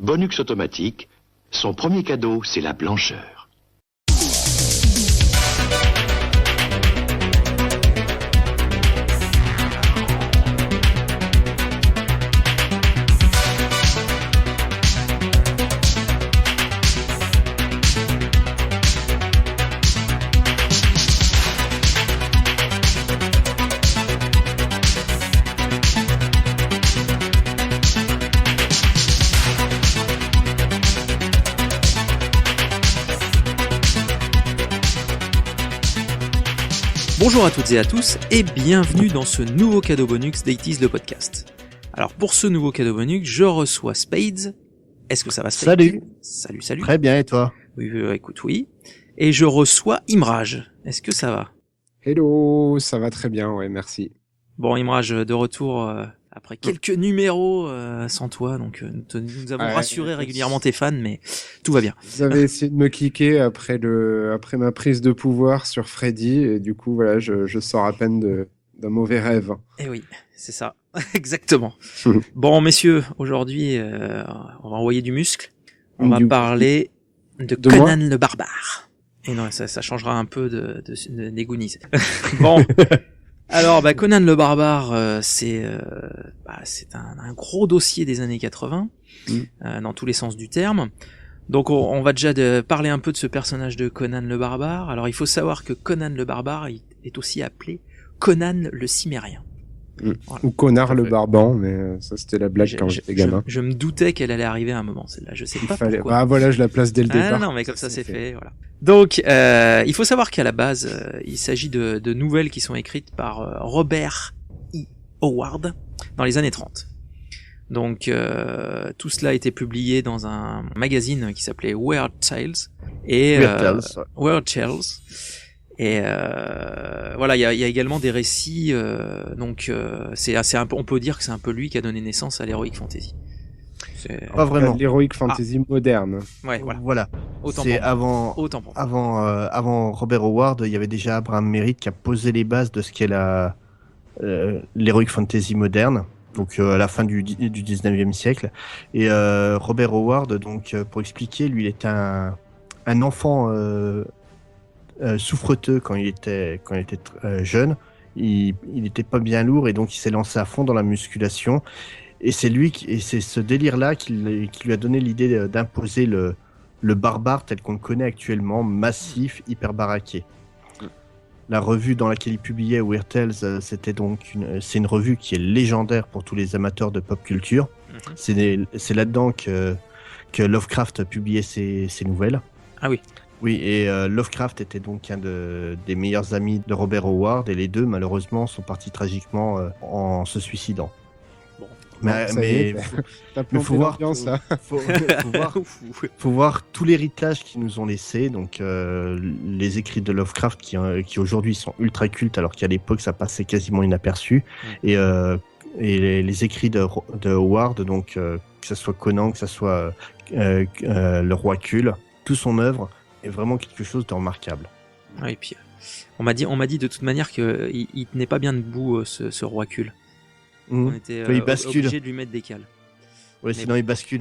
Bonux automatique, son premier cadeau, c'est la blancheur. Bonjour à toutes et à tous et bienvenue dans ce nouveau cadeau bonus d'Itis le podcast. Alors pour ce nouveau cadeau bonus, je reçois Spades. Est-ce que ça va Spades ? Salut. Très bien et toi ? Oui, écoute, oui. Et je reçois Imraj. Est-ce que ça va ? Hello, ça va très bien, ouais, merci. Bon Imraj, de retour après quelques numéros sans toi, donc nous avons rassuré régulièrement tes fans, mais tout va bien. Vous avez essayé de me kicker après ma prise de pouvoir sur Freddy, et du coup, voilà, je sors à peine d'un mauvais rêve. Eh oui, c'est ça, exactement. Bon, messieurs, aujourd'hui, on va envoyer du muscle. On va parler de Conan le Barbare. Et non, ça changera un peu des Goonies. Bon. Alors, Conan le Barbare, c'est un gros dossier des années 80, dans tous les sens du terme. Donc, on va déjà parler un peu de ce personnage de Conan le Barbare. Alors, il faut savoir que Conan le Barbare est aussi appelé Conan le Cimérien. Voilà. Ou Connard le Barbant, mais ça c'était la blague quand j'étais gamin. Je me doutais qu'elle allait arriver à un moment, celle-là. Je sais pas pourquoi. Ah voilà, je la place dès le départ. Non, mais comme ça c'est fait. Voilà. Donc, il faut savoir qu'à la base, il s'agit de nouvelles qui sont écrites par Robert E. Howard dans les années 30. Donc, tout cela a été publié dans un magazine qui s'appelait Weird Tales. Weird Tales. Et voilà, il y a également des récits. Donc, c'est un peu, on peut dire que c'est un peu lui qui a donné naissance à l'heroic fantasy. Pas vraiment. L'heroic fantasy moderne. Ouais, voilà. C'est avant Robert Howard, il y avait déjà Abraham Merritt qui a posé les bases de ce qu'est l'heroic fantasy moderne. Donc à la fin du 19e siècle. Et Robert Howard, donc pour expliquer, lui, il était un enfant souffreteux quand il était jeune. Il était pas bien lourd et donc il s'est lancé à fond dans la musculation. Et c'est ce délire-là qui lui a donné l'idée d'imposer le barbare tel qu'on le connaît actuellement, massif, hyper baraqué. La revue dans laquelle il publiait Weird Tales, c'est une revue qui est légendaire pour tous les amateurs de pop culture. C'est là-dedans que Lovecraft publiait ses nouvelles. Ah oui. Oui, et Lovecraft était donc un des meilleurs amis de Robert Howard, et les deux, malheureusement, sont partis tragiquement en se suicidant. Bon. Mais faut voir tout l'héritage qu'ils nous ont laissé. Donc les écrits de Lovecraft qui aujourd'hui sont ultra cultes, alors qu'à l'époque ça passait quasiment inaperçu. Et les écrits de Howard, donc que ce soit Conan, que ce soit le Roi Kul, toute son œuvre est vraiment quelque chose de remarquable. Ouais, et puis on m'a dit de toute manière qu'il tenait pas bien debout ce Roi Kul. On était obligé de lui mettre des cales. Ouais, sinon il bascule.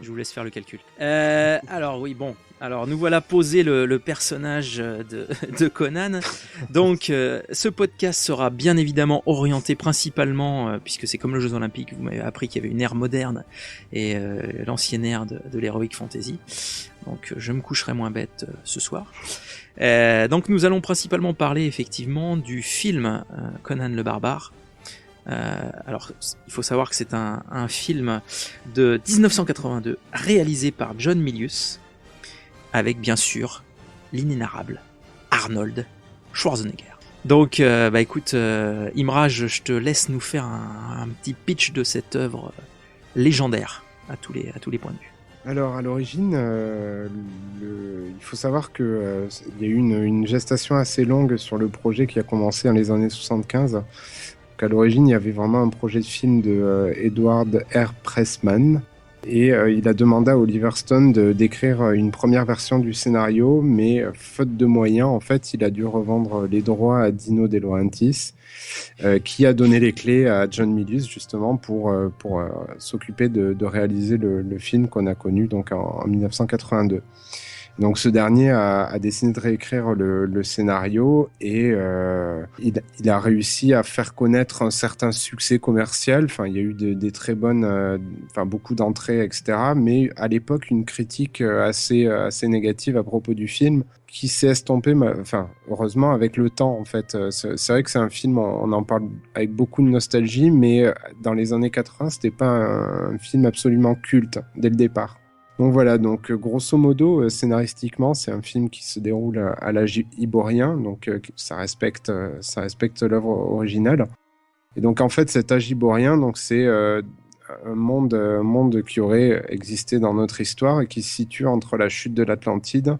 Je vous laisse faire le calcul. Alors oui, bon. Alors nous voilà posé le personnage de Conan. Donc ce podcast sera bien évidemment orienté principalement, puisque c'est comme les Jeux Olympiques, vous m'avez appris qu'il y avait une ère moderne et l'ancienne ère de l'heroic fantasy. Donc je me coucherai moins bête ce soir. Donc nous allons principalement parler effectivement du film Conan le Barbare. Alors, il faut savoir que c'est un film de 1982 réalisé par John Milius, avec bien sûr l'inénarrable Arnold Schwarzenegger. Donc, écoute, Imraj, je te laisse nous faire un petit pitch de cette œuvre légendaire à tous les points de vue. Alors, à l'origine, il faut savoir qu'il y a eu une gestation assez longue sur le projet qui a commencé dans les années 75. À l'origine, il y avait vraiment un projet de film de Edward R. Pressman, Et il a demandé à Oliver Stone d'écrire une première version du scénario, mais faute de moyens, en fait, il a dû revendre les droits à Dino De Laurentiis, qui a donné les clés à John Milius justement pour s'occuper de réaliser le film qu'on a connu donc en 1982. Donc ce dernier a décidé de réécrire le scénario et il a réussi à faire connaître un certain succès commercial. Enfin, il y a eu des très bonnes, beaucoup d'entrées, etc. Mais à l'époque, une critique assez négative à propos du film qui s'est estompée, heureusement, avec le temps, en fait. C'est vrai que c'est un film, on en parle avec beaucoup de nostalgie, mais dans les années 80, c'était pas un film absolument culte dès le départ. Donc voilà, donc grosso modo, scénaristiquement, c'est un film qui se déroule à l'âge iborien, donc ça respecte l'œuvre originale. Et donc en fait, cet âge iborien, donc c'est un monde qui aurait existé dans notre histoire et qui se situe entre la chute de l'Atlantide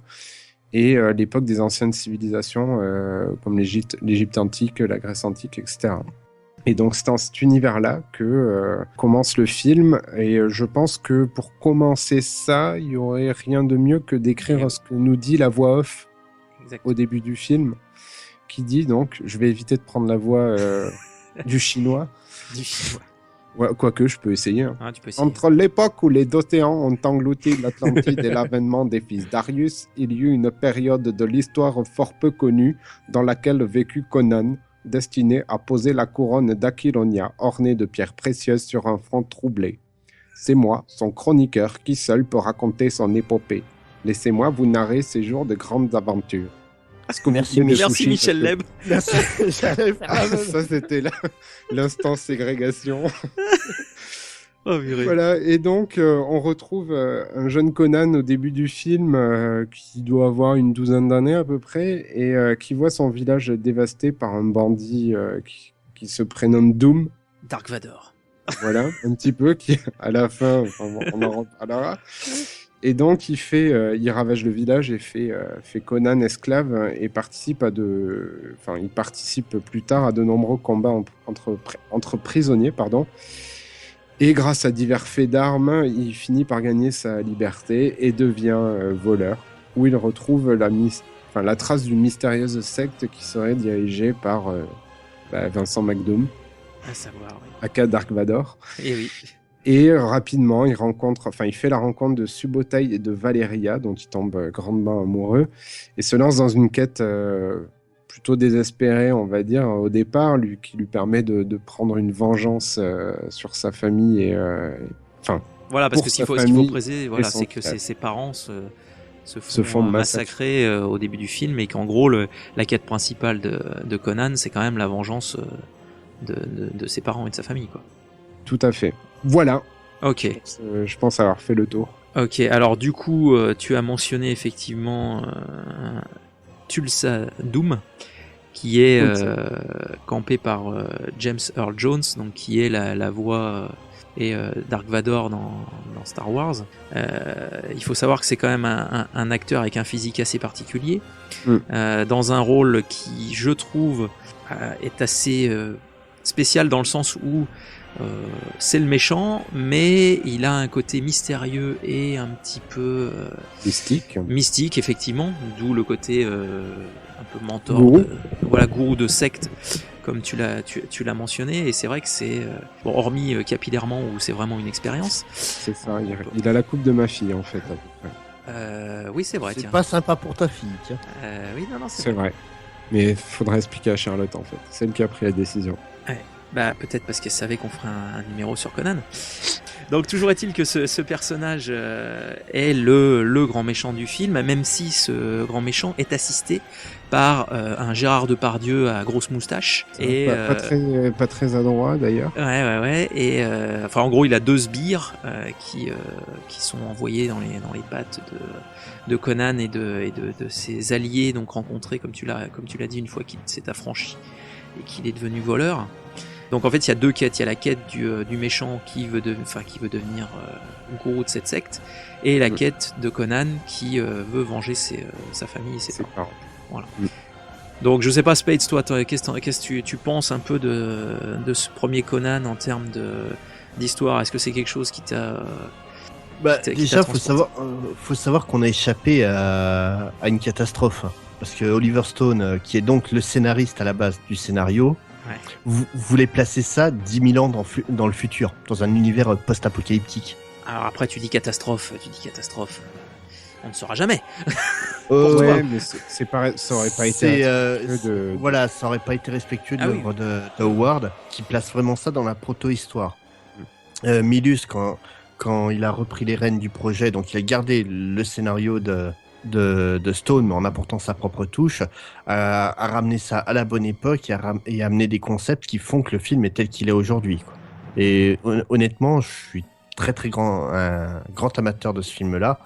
et l'époque des anciennes civilisations comme l'Égypte antique, la Grèce antique, etc. Et donc c'est dans cet univers-là que commence le film, et je pense que pour commencer ça, il y aurait rien de mieux que d'écrire ce que nous dit la voix off au début du film, qui dit donc, je vais éviter de prendre la voix du chinois. Du chinois. Ouais, quoique je peux essayer. Ah, tu peux essayer. Entre l'époque où les Dothéens ont englouti l'Atlantide et l'avènement des fils Darius, il y eut une période de l'histoire fort peu connue dans laquelle vécut Conan, destiné à poser la couronne d'Aquilonia ornée de pierres précieuses sur un front troublé. C'est moi, son chroniqueur, qui seul peut raconter son épopée. Laissez-moi vous narrer ces jours de grandes aventures. Merci Michel Leb. Merci. Ça, c'était l'instant ségrégation. Oh, voilà, et donc on retrouve un jeune Conan au début du film qui doit avoir une douzaine d'années à peu près, et qui voit son village dévasté par un bandit qui se prénomme Doom. Dark Vador. Voilà, un petit peu, qui à la fin, on en reparlera. Et donc il ravage le village et fait Conan esclave, et participe il participe plus tard à de nombreux combats entre prisonniers, Et grâce à divers faits d'armes, il finit par gagner sa liberté et devient voleur, où il retrouve la trace d'une mystérieuse secte qui serait dirigée par Vincent McDoom, à savoir, oui. aka Dark Vador. Et oui. Et rapidement, il fait la rencontre de Subotai et de Valeria, dont il tombe grandement amoureux, et se lance dans une quête plutôt désespéré, on va dire, au départ, qui lui permet de prendre une vengeance sur sa famille et voilà, parce que ce qu'il faut préciser, voilà, c'est que ses parents se font massacrer au début du film, et qu'en gros la quête principale de Conan, c'est quand même la vengeance de ses parents et de sa famille, quoi. Tout à fait. Voilà. Ok. Je pense avoir fait le tour. Ok, alors du coup, tu as mentionné effectivement Tulsa Doom, qui est campé par James Earl Jones, donc qui est la voix et Dark Vador dans Star Wars. Il faut savoir que c'est quand même un acteur avec un physique assez particulier, dans un rôle qui, je trouve, est assez spécial, dans le sens où c'est le méchant, mais il a un côté mystérieux et un petit peu mystique, effectivement, d'où le côté un peu mentor, gourou de secte, comme tu l'as mentionné. Et c'est vrai que c'est hormis capillairement, où c'est vraiment une expérience. C'est ça, il a la coupe de ma fille, en fait, à peu près. Oui, c'est vrai. C'est pas sympa pour ta fille, tiens. Oui, non, c'est vrai. Mais il faudra expliquer à Charlotte, en fait. C'est elle qui a pris la décision. Ouais. Bah, peut-être parce qu'elle savait qu'on ferait un numéro sur Conan. Donc toujours est-il que ce personnage est le grand méchant du film, même si ce grand méchant est assisté par un Gérard Depardieu à grosse moustache. Et pas très adroit, d'ailleurs. Ouais. Et en gros, il a 2 sbires qui sont envoyés dans les battes de Conan et de ses alliés, donc rencontrés, comme tu l'as dit, une fois qu'il s'est affranchi et qu'il est devenu voleur. Donc en fait, il y a 2 quêtes. Il y a la quête du méchant qui veut devenir gourou de cette secte, et la quête de Conan qui veut venger sa famille et ses parents. Voilà. Donc je sais pas, Spades, toi, qu'est-ce que tu penses un peu de ce premier Conan en termes d'histoire? Est-ce que c'est quelque chose qui t'a qui déjà, t'a faut savoir qu'on a échappé à une catastrophe. Parce que Oliver Stone, qui est donc le scénariste à la base du scénario, voulait placer ça 10 000 ans dans le futur, dans un univers post-apocalyptique. Alors après, tu dis catastrophe. On ne saura jamais. Ouais, mais c'est pareil, ça aurait pas été Voilà, ça aurait pas été respectueux de Ah l'œuvre de Howard, qui place vraiment ça dans la proto-histoire. Milius, quand il a repris les rênes du projet, donc il a gardé le scénario de Stone, mais en apportant sa propre touche, a ramené ça à la bonne époque et a amené des concepts qui font que le film est tel qu'il est aujourd'hui, quoi. Et honnêtement, je suis un grand amateur de ce film-là.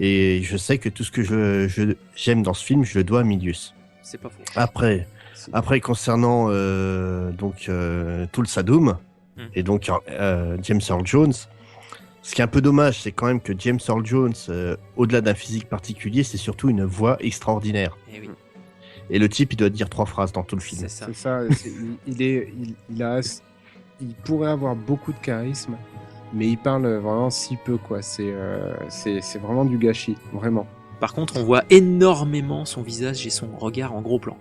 Et je sais que tout ce que j'aime dans ce film, je le dois à Milius. C'est pas faux. Après concernant Tulsa Doom et donc James Earl Jones, ce qui est un peu dommage, c'est quand même que James Earl Jones, au-delà d'un physique particulier, c'est surtout une voix extraordinaire. Et oui. Et le type, il doit dire 3 phrases dans tout le film. C'est ça. Il pourrait avoir beaucoup de charisme, mais il parle vraiment si peu, quoi. C'est vraiment du gâchis, vraiment. Par contre, on voit énormément son visage et son regard en gros plan.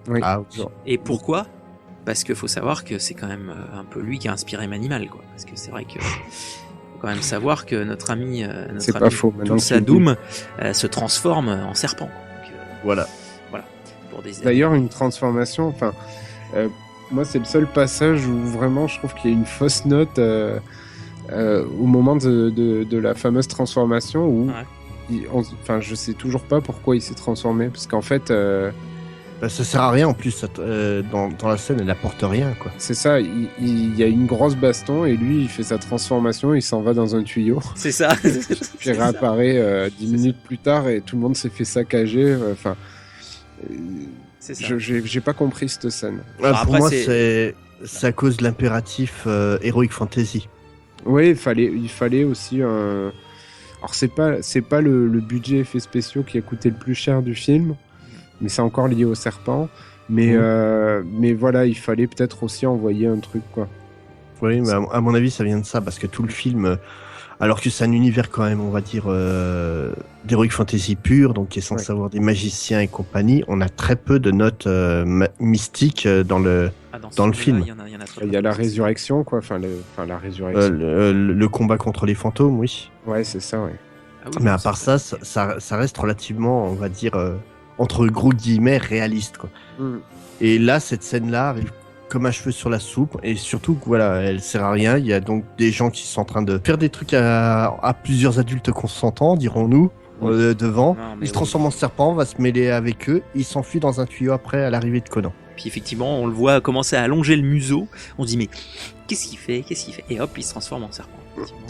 Oui. Ah, oui. Et pourquoi ? Parce qu'il faut savoir que c'est quand même un peu lui qui a inspiré Manimal, quoi. Parce que c'est vrai que faut quand même savoir que notre ami Tulsa Doom se transforme en serpent. Donc, voilà. Pour des D'ailleurs, une transformation. Enfin, moi, c'est le seul passage où vraiment, je trouve qu'il y a une fausse note. Au moment de la fameuse transformation où je sais toujours pas pourquoi il s'est transformé, parce qu'en fait ça sert à rien en plus, dans la scène elle apporte rien, quoi. C'est ça, il y a une grosse baston et lui il fait sa transformation, il s'en va dans un tuyau. C'est ça. Puis il réapparaît 10 minutes plus tard et tout le monde s'est fait saccager. C'est ça. J'ai pas compris cette scène. Pour moi c'est à cause de l'impératif Heroic Fantasy. Oui, il fallait aussi un. Alors c'est pas le budget effets spéciaux qui a coûté le plus cher du film, mais c'est encore lié au serpent. Mais voilà, il fallait peut-être aussi envoyer un truc, quoi. Oui, mais à mon avis ça vient de ça, parce que tout le film, alors que c'est un univers quand même, on va dire, d'Heroic Fantasy pur, donc qui est censé avoir des magiciens et compagnie, on a très peu de notes mystiques dans le film. Il y a la résurrection, quoi. La résurrection. Le combat contre les fantômes, oui. Ouais, c'est ça, ouais. Ah oui, mais à part ça reste relativement, on va dire, entre gros guillemets, réaliste, quoi. Et là, cette scène-là arrive comme un cheveu sur la soupe, et surtout, voilà, elle sert à rien. Il y a donc des gens qui sont en train de faire des trucs à plusieurs adultes consentants, dirons-nous, devant. Il se transforme en serpent, va se mêler avec eux, il s'enfuit dans un tuyau après à l'arrivée de Conan. Puis effectivement, on le voit commencer à allonger le museau. On se dit, mais qu'est-ce qu'il fait ? Et hop, il se transforme en serpent.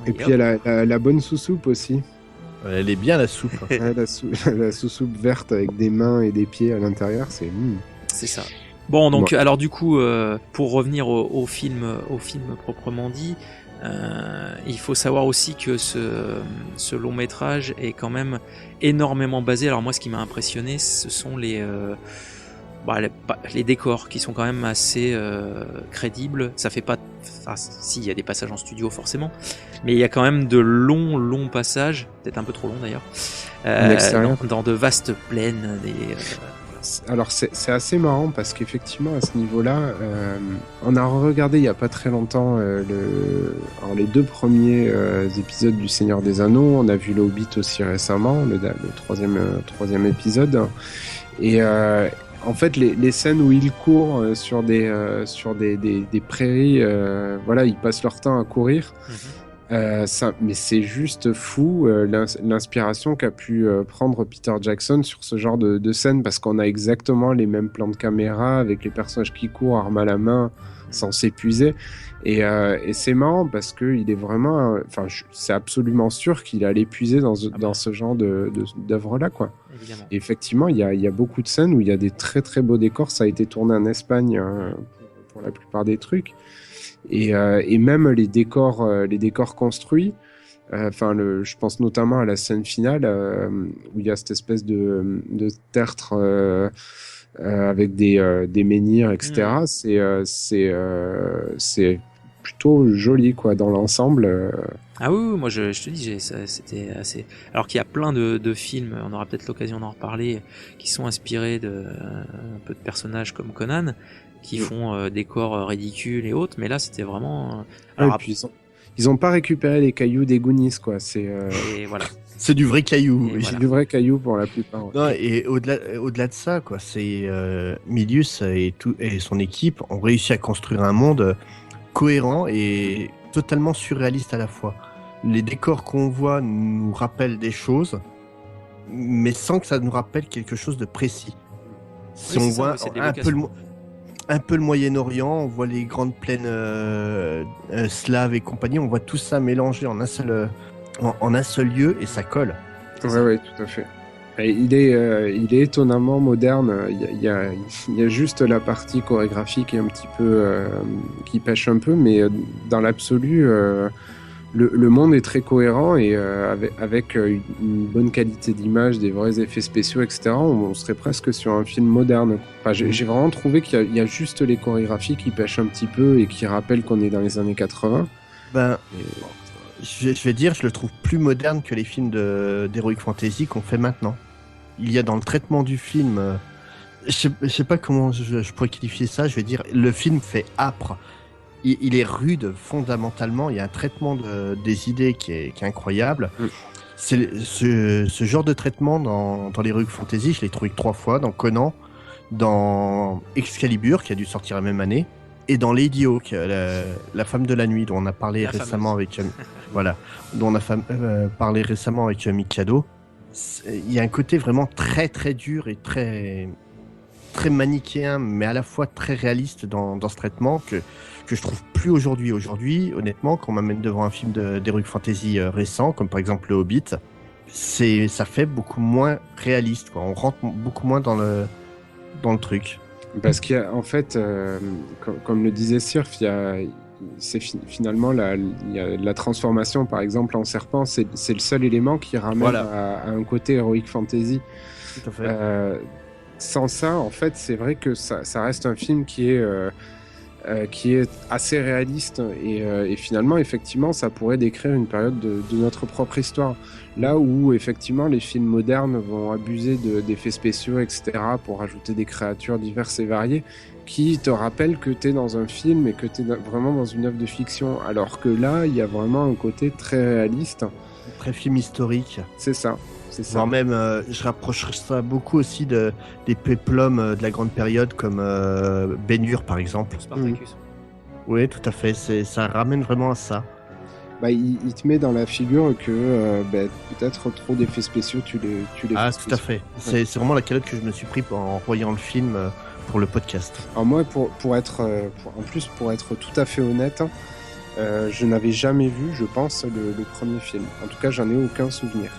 Et puis il y a la bonne sous-soupe aussi. Elle est bien, la soupe. La sous-soupe verte avec des mains et des pieds à l'intérieur, c'est... C'est ça. Bon, donc, alors du coup, pour revenir au film proprement dit, il faut savoir aussi que ce long métrage est quand même énormément basé. Alors moi, ce qui m'a impressionné, ce sont les décors qui sont quand même assez crédibles. Ça fait pas... Enfin, si, il y a des passages en studio forcément, mais il y a quand même de longs passages, peut-être un peu trop longs d'ailleurs, dans de vastes plaines. Alors c'est assez marrant parce qu'effectivement à ce niveau-là, on a regardé il y a pas très longtemps les 2 premiers épisodes du Seigneur des Anneaux. On a vu le Hobbit aussi récemment, le troisième épisode. Et en fait, les scènes où ils courent sur des prairies, voilà, ils passent leur temps à courir. Mais c'est juste fou l'inspiration qu'a pu prendre Peter Jackson sur ce genre de scène, parce qu'on a exactement les mêmes plans de caméra avec les personnages qui courent arme à la main sans s'épuiser, et c'est marrant parce que il est vraiment, c'est absolument sûr qu'il allait puiser dans ce genre d'œuvre là, quoi. Évidemment. Et effectivement, il y a beaucoup de scènes où il y a des très très beaux décors. Ça a été tourné en Espagne pour la plupart des trucs. Et même les décors construits, je pense notamment à la scène finale où il y a cette espèce de tertre avec des menhirs, etc. C'est plutôt joli quoi dans l'ensemble. Ah oui, moi je te dis, c'était assez. Alors qu'il y a plein de films, on aura peut-être l'occasion d'en reparler, qui sont inspirés de un peu de personnages comme Conan, qui font des corps ridicules et autres, mais là c'était vraiment. Alors, et puis ils ont pas récupéré les cailloux des Goonies quoi. Et voilà. C'est du vrai caillou. Et C'est du vrai caillou pour la plupart. Ouais. Non, et au-delà de ça, quoi, c'est Milius et son équipe ont réussi à construire un monde cohérent et totalement surréaliste à la fois. Les décors qu'on voit nous rappellent des choses, mais sans que ça nous rappelle quelque chose de précis. Si Oui, on c'est ça, voit c'est de un peu le Moyen-Orient, on voit les grandes plaines slaves et compagnie, on voit tout ça mélangé en un seul lieu et ça colle. Ouais, tout à fait. Et il est étonnamment moderne. Il y a juste la partie chorégraphique qui est un petit peu qui pêche un peu, mais dans l'absolu, le monde est très cohérent et avec une bonne qualité d'image, des vrais effets spéciaux, etc. On serait presque sur un film moderne. Enfin, j'ai vraiment trouvé qu'il y a juste les chorégraphies qui pêchent un petit peu et qui rappellent qu'on est dans les années 80. Je vais dire, je le trouve plus moderne que les films d'Heroic Fantasy qu'on fait maintenant. Il y a dans le traitement du film, je sais pas comment je pourrais qualifier ça, je vais dire, le film fait âpre. Il est rude fondamentalement, il y a un traitement des idées qui est incroyable. C'est ce genre de traitement dans l'Heroic Fantasy, je l'ai trouvé 3 fois, dans Conan, dans Excalibur, qui a dû sortir la même année, et dans Lady Hawk, la femme de la nuit, dont on a parlé récemment avec Mikado. Il y a un côté vraiment très très dur et très très manichéen, mais à la fois très réaliste dans ce traitement que je trouve plus aujourd'hui. Aujourd'hui, honnêtement, quand on m'amène devant un film d'Heroic Fantasy récent, comme par exemple Le Hobbit, ça fait beaucoup moins réaliste, quoi. On rentre beaucoup moins dans le truc. Parce qu'il y a, en fait, comme le disait Sirf, finalement il y a la transformation, par exemple, en serpent, c'est le seul élément qui ramène à un côté Heroic Fantasy. Tout à fait. Sans ça, en fait, c'est vrai que ça reste un film qui est assez réaliste et finalement, effectivement, ça pourrait décrire une période de notre propre histoire. Là où, effectivement, les films modernes vont abuser d'effets spéciaux, etc., pour ajouter des créatures diverses et variées qui te rappellent que tu es dans un film et que tu es vraiment dans une œuvre de fiction. Alors que là, il y a vraiment un côté très réaliste. Très film historique. C'est ça. Voire même, je rapprocherais ça beaucoup aussi des péplums de la grande période comme Ben-Hur par exemple. Spartacus. Oui, tout à fait. Ça ramène vraiment à ça. Il te met dans la figure que peut-être trop d'effets spéciaux, tu les Ah, tout à fait. C'est vraiment la calotte que je me suis pris en voyant le film pour le podcast. Alors moi, pour être tout à fait honnête, je n'avais jamais vu, je pense, le premier film. En tout cas, j'en ai aucun souvenir.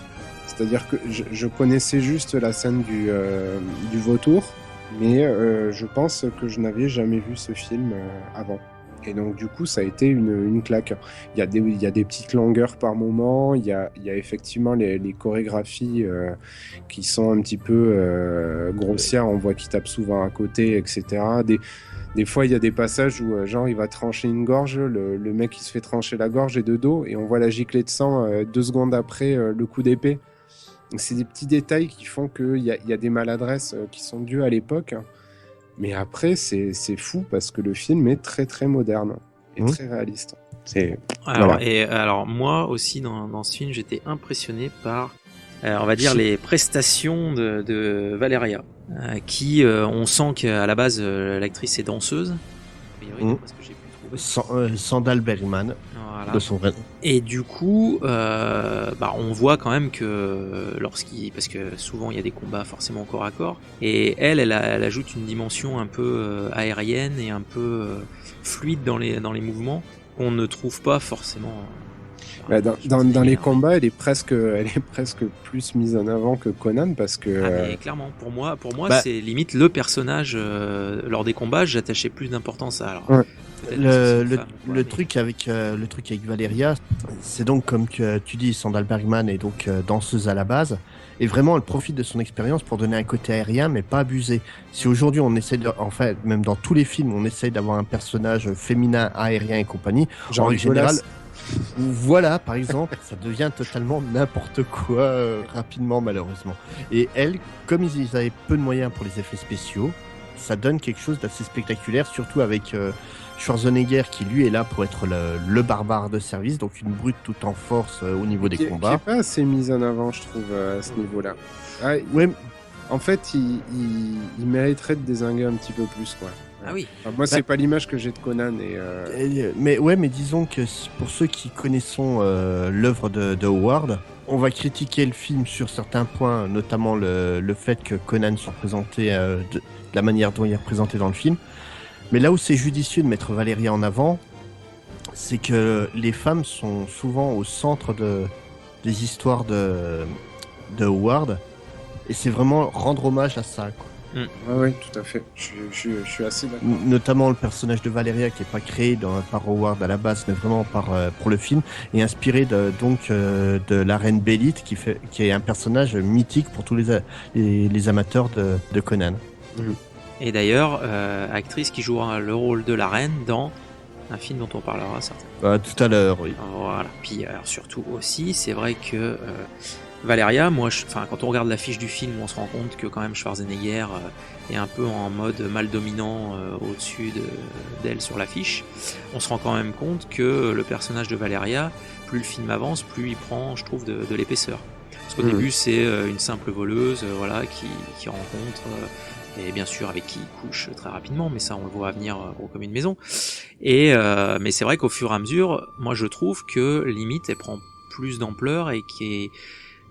C'est-à-dire que je connaissais juste la scène du vautour, mais je pense que je n'avais jamais vu ce film avant. Et donc du coup, ça a été une claque. Il y a des petites longueurs par moment, il y a effectivement les chorégraphies qui sont un petit peu grossières, on voit qu'il tape souvent à côté, etc. Des fois, il y a des passages où genre il va trancher une gorge, le mec il se fait trancher la gorge et de dos, et on voit la giclée de sang 2 secondes après le coup d'épée. Donc c'est des petits détails qui font qu'il y a des maladresses qui sont dues à l'époque. Mais après, c'est fou parce que le film est très très moderne et très réaliste. Alors moi aussi dans ce film, j'étais impressionné par, on va dire, les prestations de Valeria, qui on sent qu'à la base l'actrice est danseuse. Parce que j'ai pu trouver. Sandal Bergman. Voilà. De son vrai. Et du coup, on voit quand même que parce que souvent il y a des combats forcément corps à corps, et elle ajoute une dimension un peu aérienne et un peu fluide dans les mouvements qu'on ne trouve pas forcément. Dans les combats, elle est presque plus mise en avant que Conan parce que. Mais clairement, pour moi, c'est limite le personnage lors des combats. J'attachais plus d'importance à. Alors, peut-être parce que c'est une Le femme, quoi, mais- truc avec Valeria, c'est donc comme tu dis, Sandal Bergman est donc danseuse à la base, et vraiment elle profite de son expérience pour donner un côté aérien, mais pas abusé. Si aujourd'hui on essaie en fait, même dans tous les films, on essaye d'avoir un personnage féminin aérien et compagnie, Genre en Nicolas. général, voilà, par exemple, ça devient totalement n'importe quoi rapidement, malheureusement. Et elle, comme ils avaient peu de moyens pour les effets spéciaux, ça donne quelque chose d'assez spectaculaire, surtout avec Schwarzenegger qui lui est là pour être le barbare de service, donc une brute toute en force au niveau des Qui est combats. pas assez mise en avant, je trouve, à ce niveau-là. Ah, Ouais, en fait, il mériterait de dézinguer un petit peu plus, quoi. Ah oui. Enfin, moi, c'est pas l'image que j'ai de Conan mais disons que pour ceux qui connaissons l'œuvre de Howard, on va critiquer le film sur certains points, notamment le fait que Conan soit représenté de la manière dont il est représenté dans le film. Mais là où c'est judicieux de mettre Valéria en avant, c'est que les femmes sont souvent au centre des histoires de Howard, et c'est vraiment rendre hommage à ça, quoi. Ouais, tout à fait. Je suis assez d'accord. Notamment le personnage de Valéria qui n'est pas créé par Howard à la base, mais vraiment pour le film, et inspiré de la reine Bélite, qui est un personnage mythique pour tous les amateurs de Conan. Et d'ailleurs, actrice qui jouera le rôle de la reine dans un film dont on parlera certainement. Tout à l'heure, oui. Voilà. Puis alors, surtout aussi, c'est vrai que Valeria, quand on regarde l'affiche du film, on se rend compte que quand même Schwarzenegger est un peu en mode mâle dominant au-dessus d'elle sur l'affiche. On se rend quand même compte que le personnage de Valeria, plus le film avance, plus il prend, je trouve, de l'épaisseur. Parce qu'au début, c'est une simple voleuse, voilà, qui rencontre. Et bien sûr avec qui il couche très rapidement, mais ça on le voit venir gros comme une maison. Mais c'est vrai qu'au fur et à mesure, moi je trouve que limite elle prend plus d'ampleur et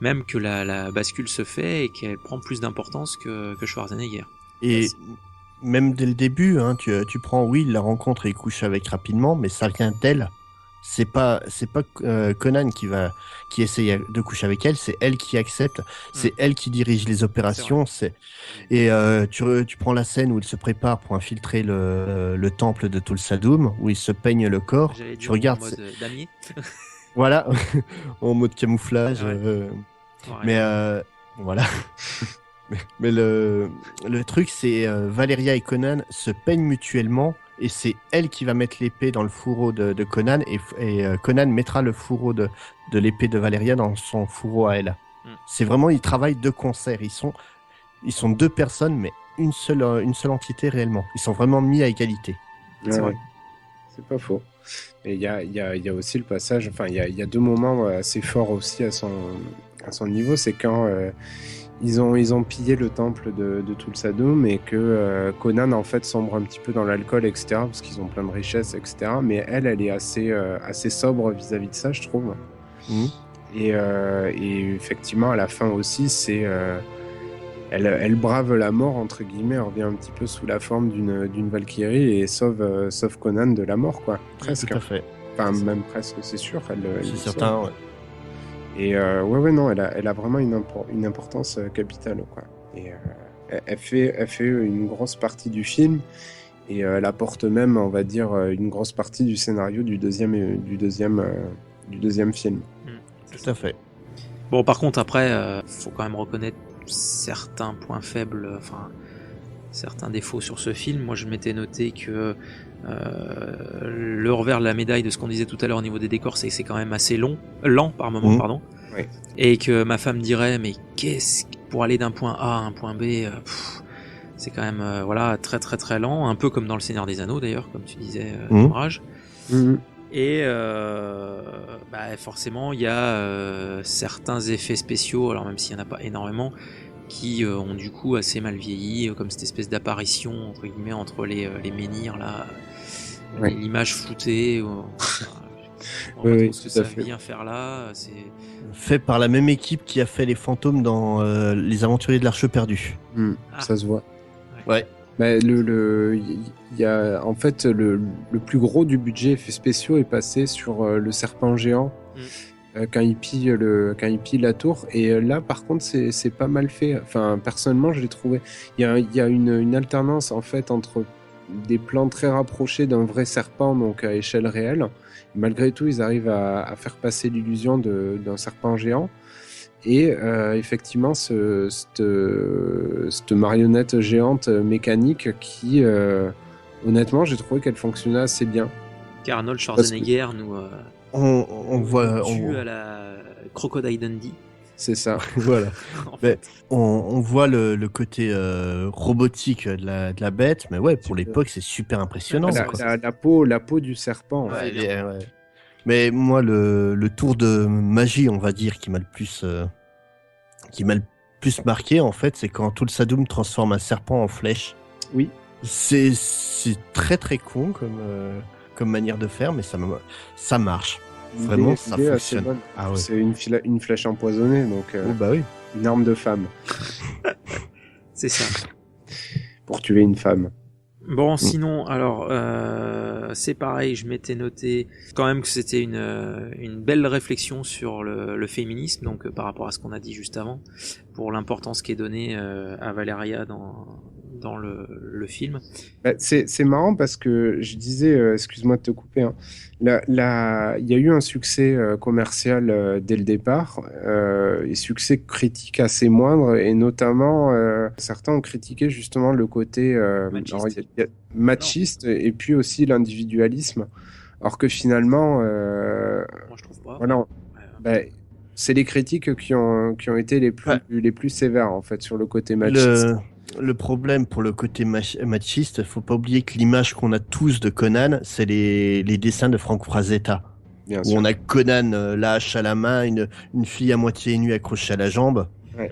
même que la bascule se fait et qu'elle prend plus d'importance que Schwarzenegger. Et même dès le début, hein, tu prends, oui, la rencontre et il couche avec rapidement, mais ça vient d'elle. C'est pas Conan qui essaye de coucher avec elle, c'est elle qui accepte, c'est elle qui dirige les opérations. Et tu prends la scène où il se prépare pour infiltrer le temple de Tulsa Doom, où il se peigne le corps. J'allais Tu dire regardes, en mode damier. voilà, en mode camouflage. Ouais. Mais voilà. Mais le truc, c'est Valeria et Conan se peignent mutuellement, et c'est elle qui va mettre l'épée dans le fourreau de Conan, et Conan mettra le fourreau de l'épée de Valeria dans son fourreau à elle. C'est vraiment, ils travaillent de concert. Ils sont deux personnes, mais une seule entité réellement. Ils sont vraiment mis à égalité. C'est vrai. C'est pas faux. Et il y a aussi le passage, enfin, il y a deux moments assez forts aussi à son niveau. C'est quand ils ont pillé le temple de Tulsa Doom et que Conan en fait sombre un petit peu dans l'alcool, etc. Parce qu'ils ont plein de richesses, etc. Mais elle est assez sobre vis-à-vis de ça, je trouve. Et effectivement, à la fin aussi, c'est elle brave la mort, entre guillemets, elle revient un petit peu sous la forme d'une Valkyrie et sauve Conan de la mort, quoi. Presque. Tout à fait. Enfin, même presque, c'est sûr. C'est certain, ouais. Et non, elle a vraiment une importance capitale, quoi. Et elle fait une grosse partie du film, et elle apporte même, on va dire, une grosse partie du scénario du deuxième film. Tout à fait. Bon, par contre, après, faut quand même reconnaître certains points faibles, enfin certains défauts sur ce film. Moi, je m'étais noté que le revers de la médaille de ce qu'on disait tout à l'heure au niveau des décors, c'est que c'est quand même assez lent par moment, pardon. Oui. Et que ma femme dirait, mais pour aller d'un point A à un point B, c'est quand même voilà, très très très lent, un peu comme dans Le Seigneur des Anneaux d'ailleurs, comme tu disais, Rage. Et forcément, il y a certains effets spéciaux, alors même s'il n'y en a pas énormément, qui ont du coup assez mal vieilli, comme cette espèce d'apparition entre guillemets entre les menhirs là, l'image floutée. On va trop ce que ça vient faire là. C'est fait par la même équipe qui a fait les fantômes dans Les Aventuriers de l'Arche perdue. Ça se voit. Ouais. Bah, y a, en fait, le plus gros du budget effets spéciaux est passé sur le serpent géant quand il pille la tour. Et là, par contre, c'est pas mal fait. Enfin, personnellement, je l'ai trouvé. Il y a une alternance en fait entre des plans très rapprochés d'un vrai serpent, donc à échelle réelle. Malgré tout, ils arrivent à faire passer l'illusion d'un serpent géant. Et effectivement, cette marionnette géante mécanique qui, honnêtement, j'ai trouvé qu'elle fonctionnait assez bien. Car Arnold Schwarzenegger nous On voit, tue à la Crocodile Dundee. C'est ça. voilà. En Mais fait. on voit le côté robotique de la bête, mais ouais, pour l'époque, c'est super impressionnant. quoi. La peau du serpent. Ouais, ouais. Mais moi, le tour de magie, on va dire, qui m'a le plus marqué, en fait, c'est quand Tulsadum transforme un serpent en flèche. Oui. C'est très très con comme manière de faire, mais ça marche. Vraiment, ça L'idée est assez fonctionne. bonne. Ah ouais. C'est une flèche empoisonnée, donc Oh, bah oui. une arme de femme C'est ça. pour tuer une femme. Bon, sinon, alors, c'est pareil, je m'étais noté quand même que c'était une belle réflexion sur le féminisme, donc par rapport à ce qu'on a dit juste avant, pour l'importance qui est donnée à Valeria dans le film. Bah, c'est marrant parce que je disais, excuse-moi de te couper, hein, il y a eu un succès commercial dès le départ, et succès critique assez moindre, et notamment certains ont critiqué justement le côté Machiste. alors, il y a machiste et puis aussi l'individualisme, alors que finalement, Moi, je trouve pas. voilà, Ouais. bah, c'est les critiques qui ont été les plus sévères en fait sur le côté machiste. Le problème pour le côté machiste, faut pas oublier que l'image qu'on a tous de Conan, c'est les dessins de Frank Frazetta. Bien Où sûr. on a Conan, la hache à la main, une fille à moitié nue accrochée à la jambe. Ouais.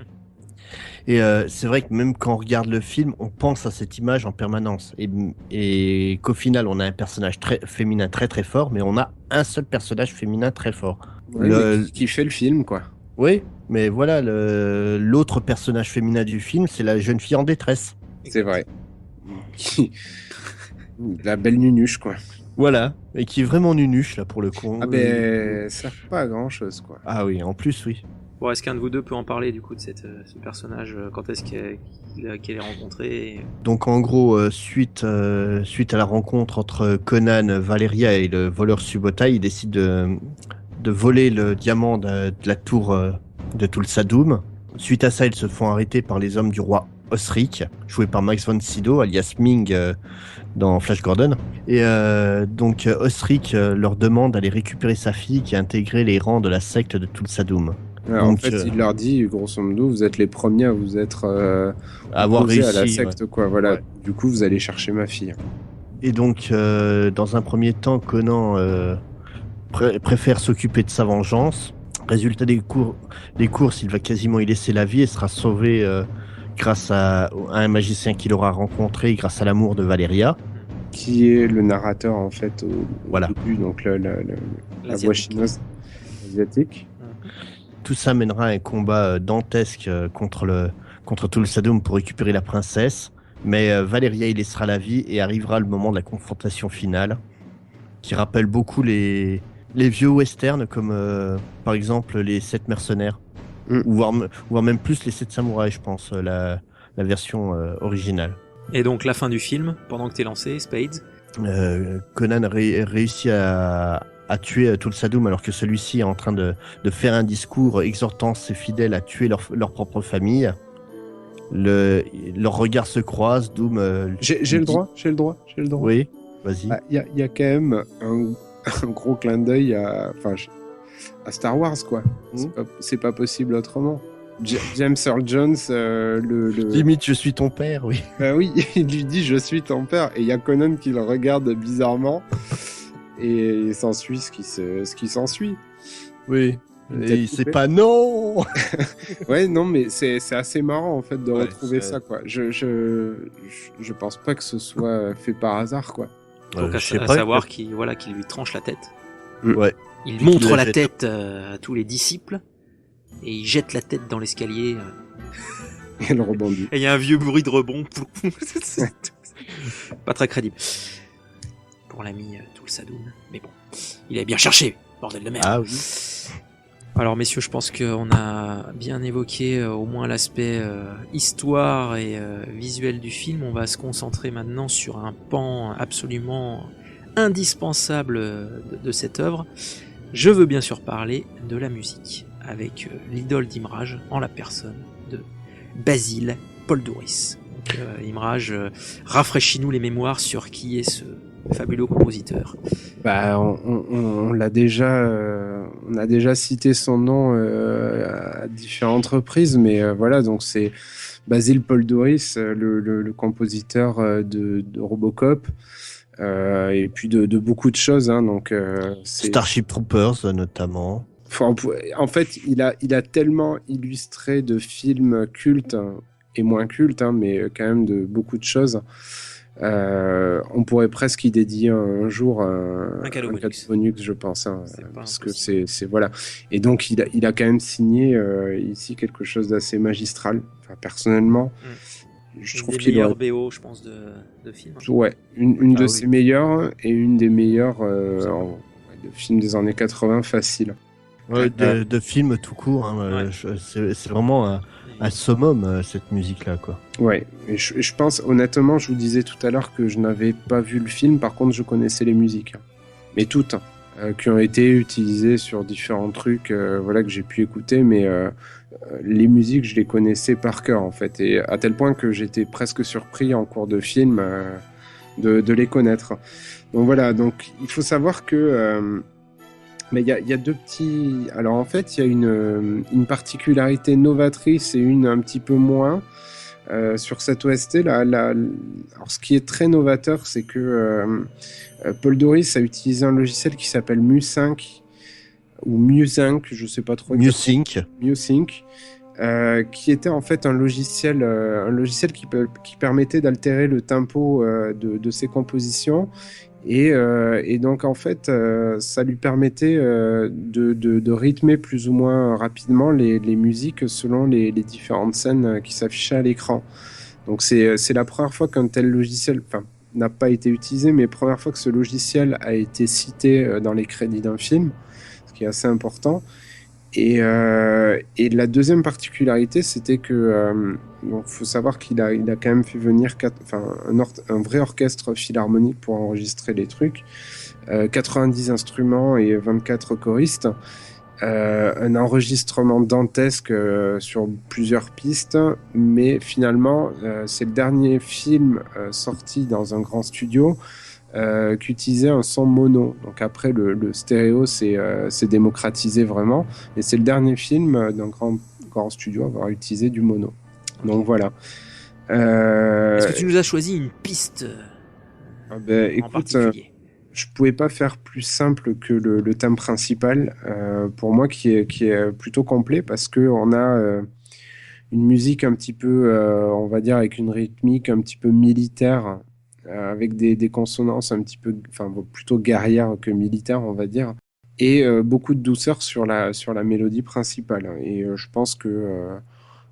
Et c'est vrai que même quand on regarde le film, on pense à cette image en permanence. Et qu'au final, on a un personnage très féminin très très fort, mais on a un seul personnage féminin très fort. Ouais, mais qui fait le film, quoi. Oui, mais voilà, l'autre personnage féminin du film, c'est la jeune fille en détresse. C'est vrai. La belle nunuche, quoi. Voilà, et qui est vraiment nunuche, là, pour le coup. Ah ben, ça sert pas à grand-chose, quoi. Ah oui, en plus, oui. Bon, est-ce qu'un de vous deux peut en parler du coup de ce personnage, quand est-ce qu'elle est rencontrée et... Donc en gros, suite à la rencontre entre Conan, Valeria et le voleur Subotai, ils décident de voler le diamant de la tour de Tulsadum. Suite à ça, ils se font arrêter par les hommes du roi Osric, joué par Max von Sydow, alias Ming dans Flash Gordon. Et donc Osric leur demande d'aller récupérer sa fille qui a intégré les rangs de la secte de Tulsadum. Alors, Donc, en fait, il leur dit, grosso modo, vous êtes les premiers à vous être avoir opposés réussi. à la secte, quoi. Voilà. Ouais. Du coup, vous allez chercher ma fille. Et donc, dans un premier temps, Conan préfère s'occuper de sa vengeance. Résultat des courses, il va quasiment y laisser la vie et sera sauvé grâce à un magicien qu'il aura rencontré, grâce à l'amour de Valeria. Qui est le narrateur, en fait, au Voilà. début, donc la voix L'asiatique. chinoise asiatique. Tout ça mènera à un combat dantesque contre Tulsadum pour récupérer la princesse. Mais Valeria y laissera la vie et arrivera le moment de la confrontation finale, qui rappelle beaucoup les vieux westerns comme par exemple les 7 mercenaires, ou voire même plus les 7 samouraïs, je pense, la version originale. Et donc la fin du film, pendant que t'es lancé, Spades. Conan réussit à tuer Tulsadum alors que celui-ci est en train de faire un discours exhortant ses fidèles à tuer leur propre famille. Leurs regards se croisent, Doom... J'ai le droit. Oui, vas-y. Il y a quand même un gros clin d'œil à Star Wars, quoi. C'est pas possible autrement. James Earl Jones, Limite, je suis ton père, oui. Bah oui, il lui dit je suis ton père, et il y a Conan qui le regarde bizarrement, et il s'ensuit ce qui s'ensuit. Oui. Peut-être Et c'est coupé. pas non. Ouais, non, mais c'est assez marrant en fait de Ouais, retrouver c'est- ça, quoi. Je pense pas que ce soit fait par hasard, quoi. Donc Je sais à pas. savoir qu'il lui tranche la tête. Ouais. Il Qui montre la la jette. tête à tous les disciples et il jette la tête dans l'escalier. Et elle rebondit. Et il y a un vieux bruit de rebond. Pas très crédible. Pour l'ami Tulsadum. Mais bon, il avait bien cherché, bordel de merde. Ah oui. Alors messieurs, je pense qu'on a bien évoqué au moins l'aspect histoire et visuel du film. On va se concentrer maintenant sur un pan absolument indispensable de cette œuvre. Je veux bien sûr parler de la musique, avec l'idole d'Imraj en la personne de Basil Poledouris. Donc, Imraj, rafraîchis-nous les mémoires sur qui est ce fabuleux compositeur. Bah, on l'a déjà, on a déjà cité son nom à différentes reprises, mais voilà, donc c'est Basil Poledouris, le compositeur de Robocop, et puis de beaucoup de choses. Hein, donc, Starship Troopers notamment. Enfin, en fait, il a tellement illustré de films cultes et moins cultes, hein, mais quand même de beaucoup de choses. On pourrait presque y dédier un jour un cadeau bonus, je pense, hein, parce que c'est voilà. Et donc il a quand même signé ici quelque chose d'assez magistral. Enfin, personnellement, je trouve qu'il meilleurs BO, je pense, de films. Ouais, une de ses meilleures et une des meilleures de films des années 80 facile. Ouais, de films tout court. Hein, ouais. C'est vraiment un summum, cette musique-là, quoi. Ouais, et je pense, honnêtement, je vous disais tout à l'heure que je n'avais pas vu le film, par contre, je connaissais les musiques. Mais toutes, qui ont été utilisées sur différents trucs, voilà, que j'ai pu écouter, mais les musiques, je les connaissais par cœur, en fait, et à tel point que j'étais presque surpris en cours de film de les connaître. Donc voilà, donc il faut savoir que... mais il y a deux petits... Alors en fait, il y a une particularité novatrice et une un petit peu moins sur cette OST. Alors ce qui est très novateur, c'est que Poledouris a utilisé un logiciel qui s'appelle Mu5 ou Mu5, je sais pas trop. Mu5. Qui était en fait un logiciel qui permettait d'altérer le tempo de ses compositions. Et donc en fait ça lui permettait de rythmer plus ou moins rapidement les musiques selon les différentes scènes qui s'affichaient à l'écran. Donc c'est la première fois qu'un tel logiciel n'a pas été utilisé, mais première fois que ce logiciel a été cité dans les crédits d'un film, ce qui est assez important. Et la deuxième particularité, c'était que faut savoir qu'il a quand même fait venir un vrai orchestre philharmonique pour enregistrer les trucs, 90 instruments et 24 choristes, un enregistrement dantesque sur plusieurs pistes, mais finalement c'est le dernier film sorti dans un grand studio qui utilisait un son mono. Donc après le stéréo c'est démocratisé vraiment, et c'est le dernier film d'un grand studio à avoir utilisé du mono. Donc voilà. Est-ce que tu nous as choisi une piste en particulier? Je pouvais pas faire plus simple que le thème principal pour moi qui est plutôt complet, parce que on a une musique un petit peu on va dire avec une rythmique un petit peu militaire, avec des consonances un petit peu, plutôt guerrières que militaires, on va dire, et beaucoup de douceur sur la mélodie principale. Et je pense que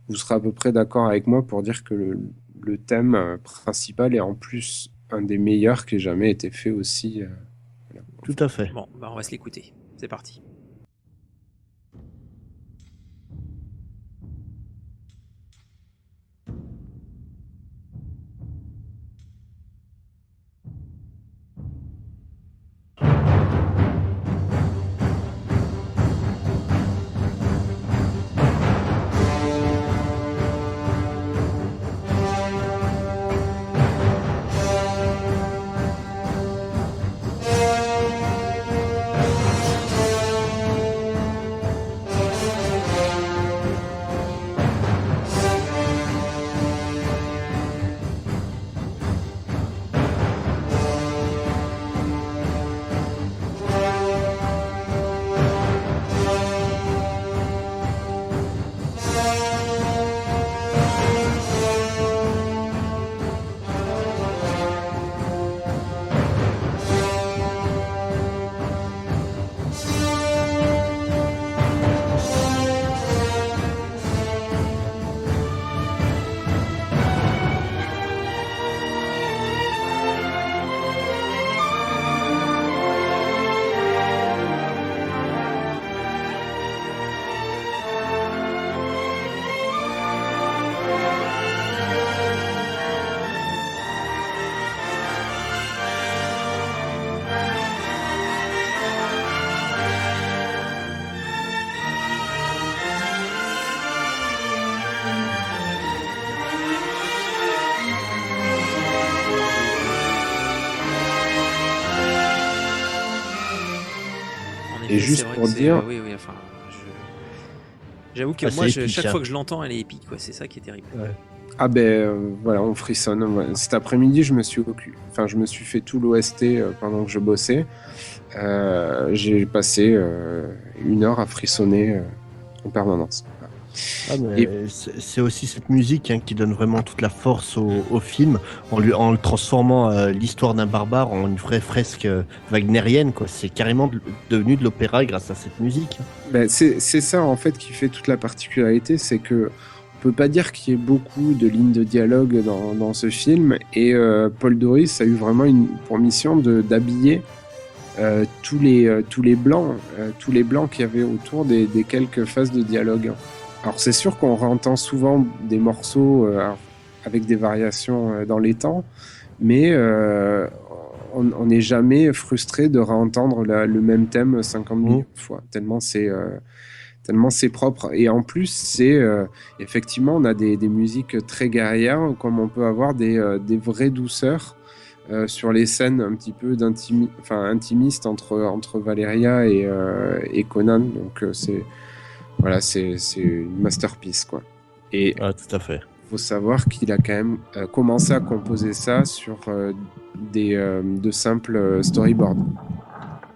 vous serez à peu près d'accord avec moi pour dire que le thème principal est en plus un des meilleurs qui ait jamais été fait aussi. Voilà. Tout à fait. Bon, on va se l'écouter. C'est parti. effet, Et juste c'est vrai pour que c'est- dire- oui, enfin, j'avoue que Ah, moi, c'est épique, chaque hein. fois que je l'entends, elle est épique, quoi. C'est ça qui est terrible. Ah ben voilà, on frissonne. Ouais. Cet après-midi, je me suis fait tout l'OST pendant que je bossais. J'ai passé 1 heure à frissonner en permanence. Ah, mais c'est aussi cette musique qui donne vraiment toute la force au film en le transformant l'histoire d'un barbare en une vraie fresque wagnérienne, quoi. C'est carrément devenu de l'opéra grâce à cette musique. Ben, c'est ça en fait qui fait toute la particularité, c'est que on peut pas dire qu'il y ait beaucoup de lignes de dialogue dans ce film, et Paul Doris a eu vraiment pour mission d'habiller tous les blancs qu'il y avait autour des quelques phases de dialogue. Alors c'est sûr qu'on réentend souvent des morceaux avec des variations dans les temps, mais on n'est jamais frustré de réentendre le même thème 50 millions de fois, tellement c'est propre. Et en plus, effectivement, on a des musiques très guerrières, comme on peut avoir des vraies douceurs sur les scènes un petit peu intimistes entre Valeria et Conan. Donc c'est une masterpiece, quoi. Et tout à fait. faut savoir qu'il a quand même commencé à composer ça sur de simples storyboards.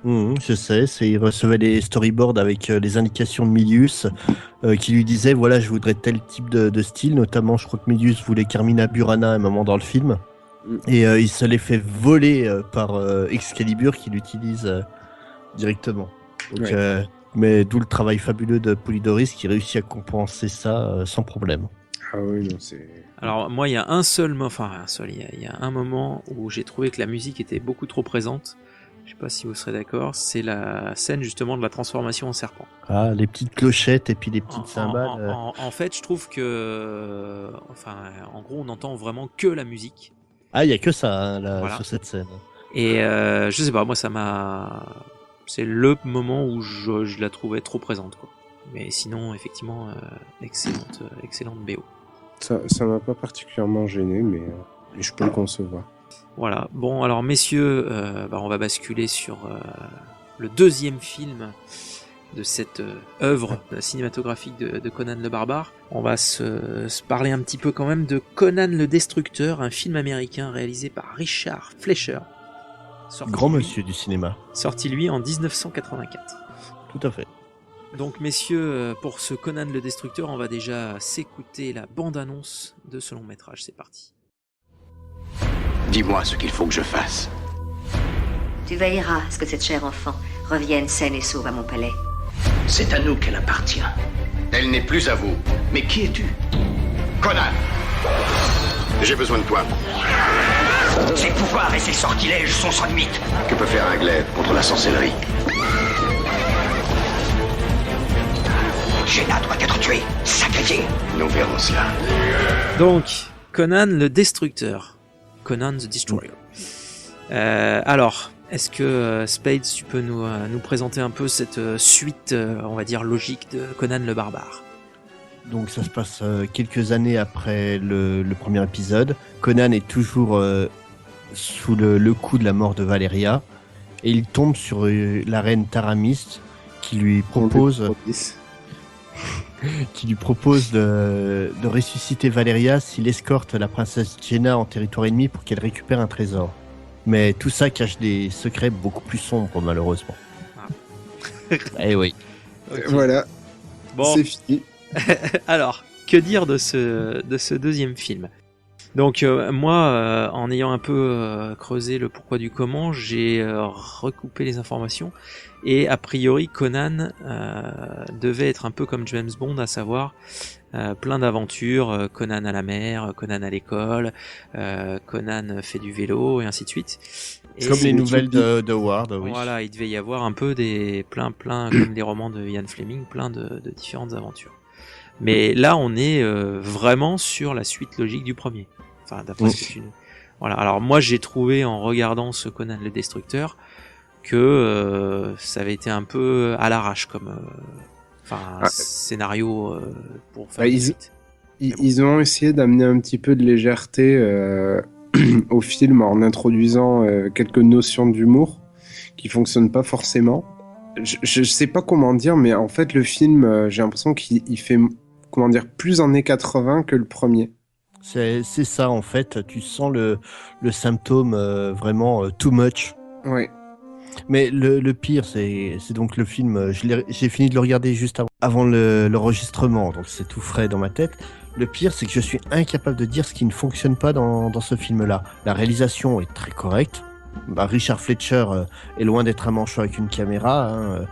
Je sais, il recevait les storyboards avec les indications de Milius qui lui disait voilà, je voudrais tel type de style, notamment je crois que Milius voulait Carmina Burana à un moment dans le film, et il se l'est fait voler par Excalibur qui l'utilise directement. Donc, Ouais. mais d'où le travail fabuleux de Polydoris qui réussit à compenser ça sans problème. Ah oui, non, c'est... Alors moi, il y a il y a un moment où j'ai trouvé que la musique était beaucoup trop présente. Je sais pas si vous serez d'accord. C'est la scène justement de la transformation en serpent. Ah, les petites clochettes et puis les petites cymbales. En fait, je trouve que, en gros, on entend vraiment que la musique. Ah, il y a que ça hein, là, Voilà. sur cette scène. Et je sais pas, moi c'est le moment où je la trouvais trop présente, quoi. Mais sinon, effectivement, excellente BO. Ça m'a pas particulièrement gêné, mais je peux le concevoir. Voilà. Bon, alors messieurs, on va basculer sur le deuxième film de cette œuvre cinématographique de Conan le Barbare. On va se parler un petit peu quand même de Conan le Destructeur, un film américain réalisé par Richard Fleischer. Grand monsieur du cinéma. Sorti lui en 1984. Tout à fait. Donc messieurs, pour ce Conan le Destructeur, on va déjà s'écouter la bande-annonce de ce long métrage. C'est parti. Dis-moi ce qu'il faut que je fasse. Tu veilleras à ce que cette chère enfant revienne saine et sauve à mon palais. C'est à nous qu'elle appartient. Elle n'est plus à vous. Mais qui es-tu? Conan! J'ai besoin de toi. Ses pouvoirs et ses sortilèges sont sans limite. Que peut faire un glaive contre la sorcellerie? Jenna doit être tuée. Sacrifiée. Nous verrons cela. Donc, Conan le Destructeur. Conan the Destroyer. Alors, est-ce que Spades, tu peux nous présenter un peu cette suite, on va dire, logique de Conan le Barbare? Donc ça se passe quelques années après le premier épisode. Conan est toujours sous le coup de la mort de Valeria et il tombe sur la reine Taramis qui lui propose de ressusciter Valeria s'il escorte la princesse Jenna en territoire ennemi pour qu'elle récupère un trésor. Mais tout ça cache des secrets beaucoup plus sombres malheureusement. Eh oui. Okay. Voilà, Bon. c'est fini. Alors, que dire de ce deuxième film? Donc moi, en ayant un peu creusé le pourquoi du comment, j'ai recoupé les informations et a priori Conan devait être un peu comme James Bond, à savoir plein d'aventures, Conan à la mer, Conan à l'école, Conan fait du vélo et ainsi de suite. Et Comme les nouvelles de Howard, oui. Voilà, il devait y avoir un peu plein comme les romans de Ian Fleming, plein de différentes aventures. Mais là, on est vraiment sur la suite logique du premier. Enfin, d'après ce que tu nous... Voilà. Alors moi, j'ai trouvé en regardant ce Conan le Destructeur que ça avait été un peu à l'arrache comme scénario pour faire une suite. Ils ont essayé d'amener un petit peu de légèreté au film en introduisant quelques notions d'humour qui fonctionnent pas forcément. Je sais pas comment dire, mais en fait, le film, j'ai l'impression qu'il fait, comment dire, plus années 80 que le premier. C'est ça, en fait. Tu sens le symptôme vraiment too much. Ouais. Mais le pire, c'est donc le film. J'ai fini de le regarder juste avant l'enregistrement, donc c'est tout frais dans ma tête. Le pire, c'est que je suis incapable de dire ce qui ne fonctionne pas dans ce film-là. La réalisation est très correcte. Bah, Richard Fletcher est loin d'être un manchot avec une caméra, hein,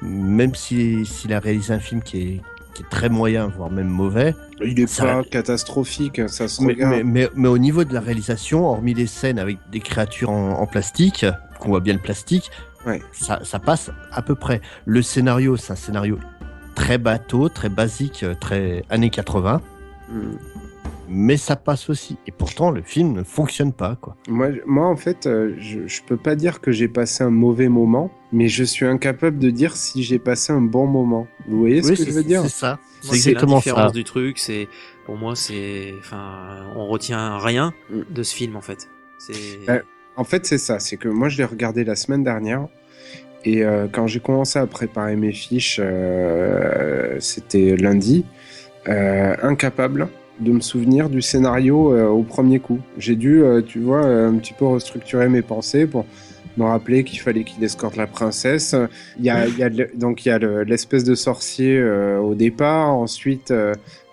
même s'il a réalisé un film qui est très moyen, voire même mauvais. Il est Ça- pas catastrophique, ça se Mais, regarde. mais au niveau de la réalisation, hormis les scènes avec des créatures en plastique, qu'on voit bien le plastique, Ouais. ça passe à peu près. Le scénario, c'est un scénario très bateau, très basique, très années 80, Hmm. mais ça passe aussi. Et pourtant, le film ne fonctionne pas, quoi. Moi, en fait, je peux pas dire que j'ai passé un mauvais moment, mais je suis incapable de dire si j'ai passé un bon moment. Vous voyez ce Oui, que je veux dire? C'est ça. Moi, C'est exactement l'indifférence ça. du truc. Pour moi, on retient rien de ce film en fait. En fait, c'est ça. C'est que moi, je l'ai regardé la semaine dernière. Et quand j'ai commencé à préparer mes fiches, c'était lundi, incapable de me souvenir du scénario au premier coup. J'ai dû, tu vois, un petit peu restructurer mes pensées pour me rappeler qu'il fallait qu'il escorte la princesse. Il y a l'espèce de sorcier au départ. Ensuite,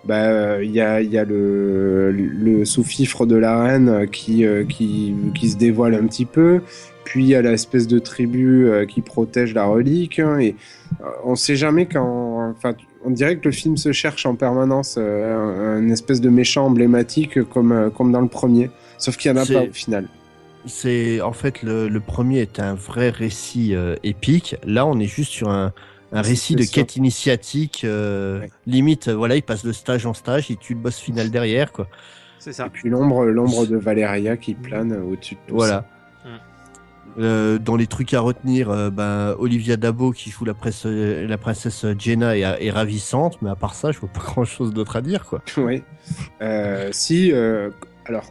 il y a le sous-fifre de la reine qui se dévoile un petit peu. Puis il y a l'espèce de tribu qui protège la relique. Et on sait jamais quand. Enfin, on dirait que le film se cherche en permanence un espèce de méchant emblématique comme dans le premier. Sauf qu'il y en a pas au final. En fait le premier est un vrai récit épique. Là, on est juste sur un récit de quête initiatique. Limite, voilà, il passe de stage en stage, il tue le boss final derrière, quoi. C'est ça. Et puis l'ombre de Valeria qui plane au-dessus de tout Voilà. ça. Dans les trucs à retenir, Olivia Dabo qui joue la princesse Jenna est ravissante, mais à part ça, je vois pas grand-chose d'autre à dire, quoi. Oui. Alors,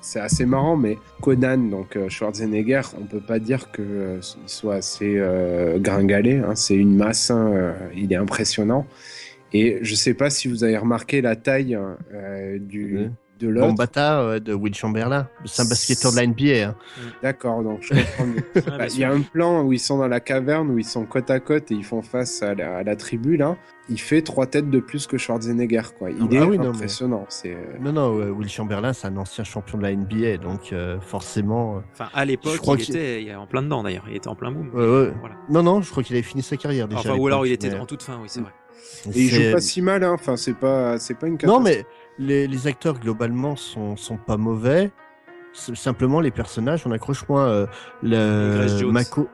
c'est assez marrant, mais Conan, donc Schwarzenegger, on peut pas dire qu'il soit assez gringalé. Hein, c'est une masse, il est impressionnant. Et je sais pas si vous avez remarqué la taille de l'autre. Gambetta de Will Chamberlain, c'est un basketteur de la NBA. Hein. D'accord, donc je comprends mieux. Il y a un plan où ils sont dans la caverne, où ils sont côte à côte et ils font face à la tribu, là. Il fait 3 têtes de plus que Schwarzenegger, quoi. Il est impressionnant. Non, Will Chamberlain, c'est un ancien champion de la NBA, donc forcément... Enfin, à l'époque, il était en plein dedans, d'ailleurs. Il était en plein boom. Voilà. Non, je crois qu'il avait fini sa carrière, déjà. Enfin, ou alors il était en toute fin, oui, c'est vrai. Et il joue pas si mal, hein. Enfin, c'est pas une catastrophe. Non, mais les acteurs, globalement, sont pas mauvais. Simplement, les personnages, on accroche moins Grace Jones. Mako.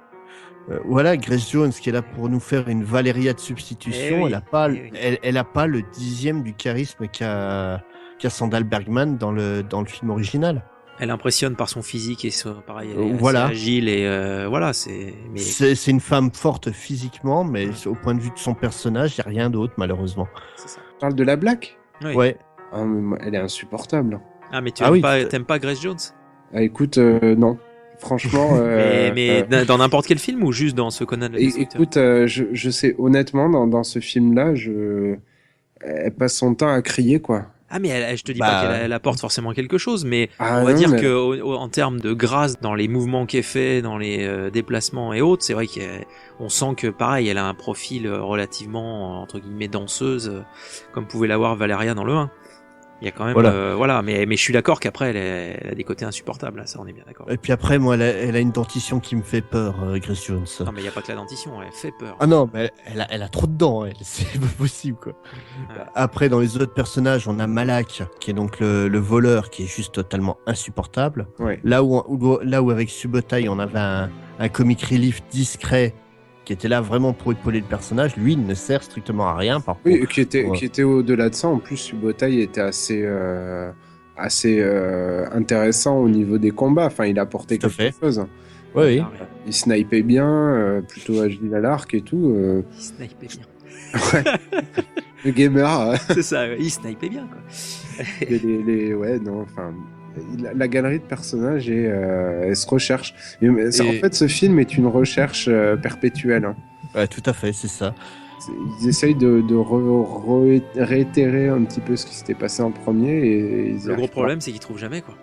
Voilà, Grace Jones qui est là pour nous faire une Valeria de substitution. Elle a pas le 10e du charisme qu'a Sandal Bergman dans le film original. Elle impressionne par son physique et pareil, elle est voilà. assez agile et voilà, c'est une femme forte physiquement, mais au point de vue de son personnage, il n'y a rien d'autre, malheureusement. C'est ça. Tu parles de la Black ? Oui. Ouais. Ah, elle est insupportable. Ah, mais t'aimes pas Grace Jones ? Ah, écoute, non. Franchement. mais dans n'importe quel film ou juste dans ce Conan le Destructeur ? Écoute, je sais, honnêtement, dans ce film-là, elle passe son temps à crier, quoi. Ah, mais je te dis pas qu'elle apporte forcément quelque chose, mais on va dire qu'en termes de grâce dans les mouvements qu'elle fait, dans les déplacements et autres, c'est vrai qu'on sent que pareil, elle a un profil relativement, entre guillemets, danseuse, comme pouvait l'avoir Valeria dans le 1. Il y a quand même, voilà, mais je suis d'accord qu'après elle a des côtés insupportables, là, ça on est bien d'accord. Et puis après, moi, elle a une dentition qui me fait peur, Grace Jones. Non, mais il y a pas que la dentition, elle fait peur. Ah non, mais elle a trop de dents, c'est pas possible, quoi. Ouais. Après, dans les autres personnages, on a Malak, qui est donc le voleur, qui est juste totalement insupportable. Ouais. Là où avec Subotai, on avait un comic relief discret, qui était là vraiment pour épauler le personnage, lui, il ne sert strictement à rien. Par contre, qui était au-delà de ça. En plus, Subotai était assez intéressant au niveau des combats. Enfin, il apportait quelque chose. Oui. Il snipait bien, plutôt agile à l'arc et tout. Il snipait bien. Ouais. Le gamer. C'est ça, il snipait bien, quoi. La galerie de personnages elle se recherche. En fait, ce film est une recherche perpétuelle. Hein. Ouais, tout à fait, c'est ça. Ils essayent de réitérer un petit peu ce qui s'était passé en premier. Et ils y Le gros arrivent problème, c'est qu'ils trouvent jamais, quoi.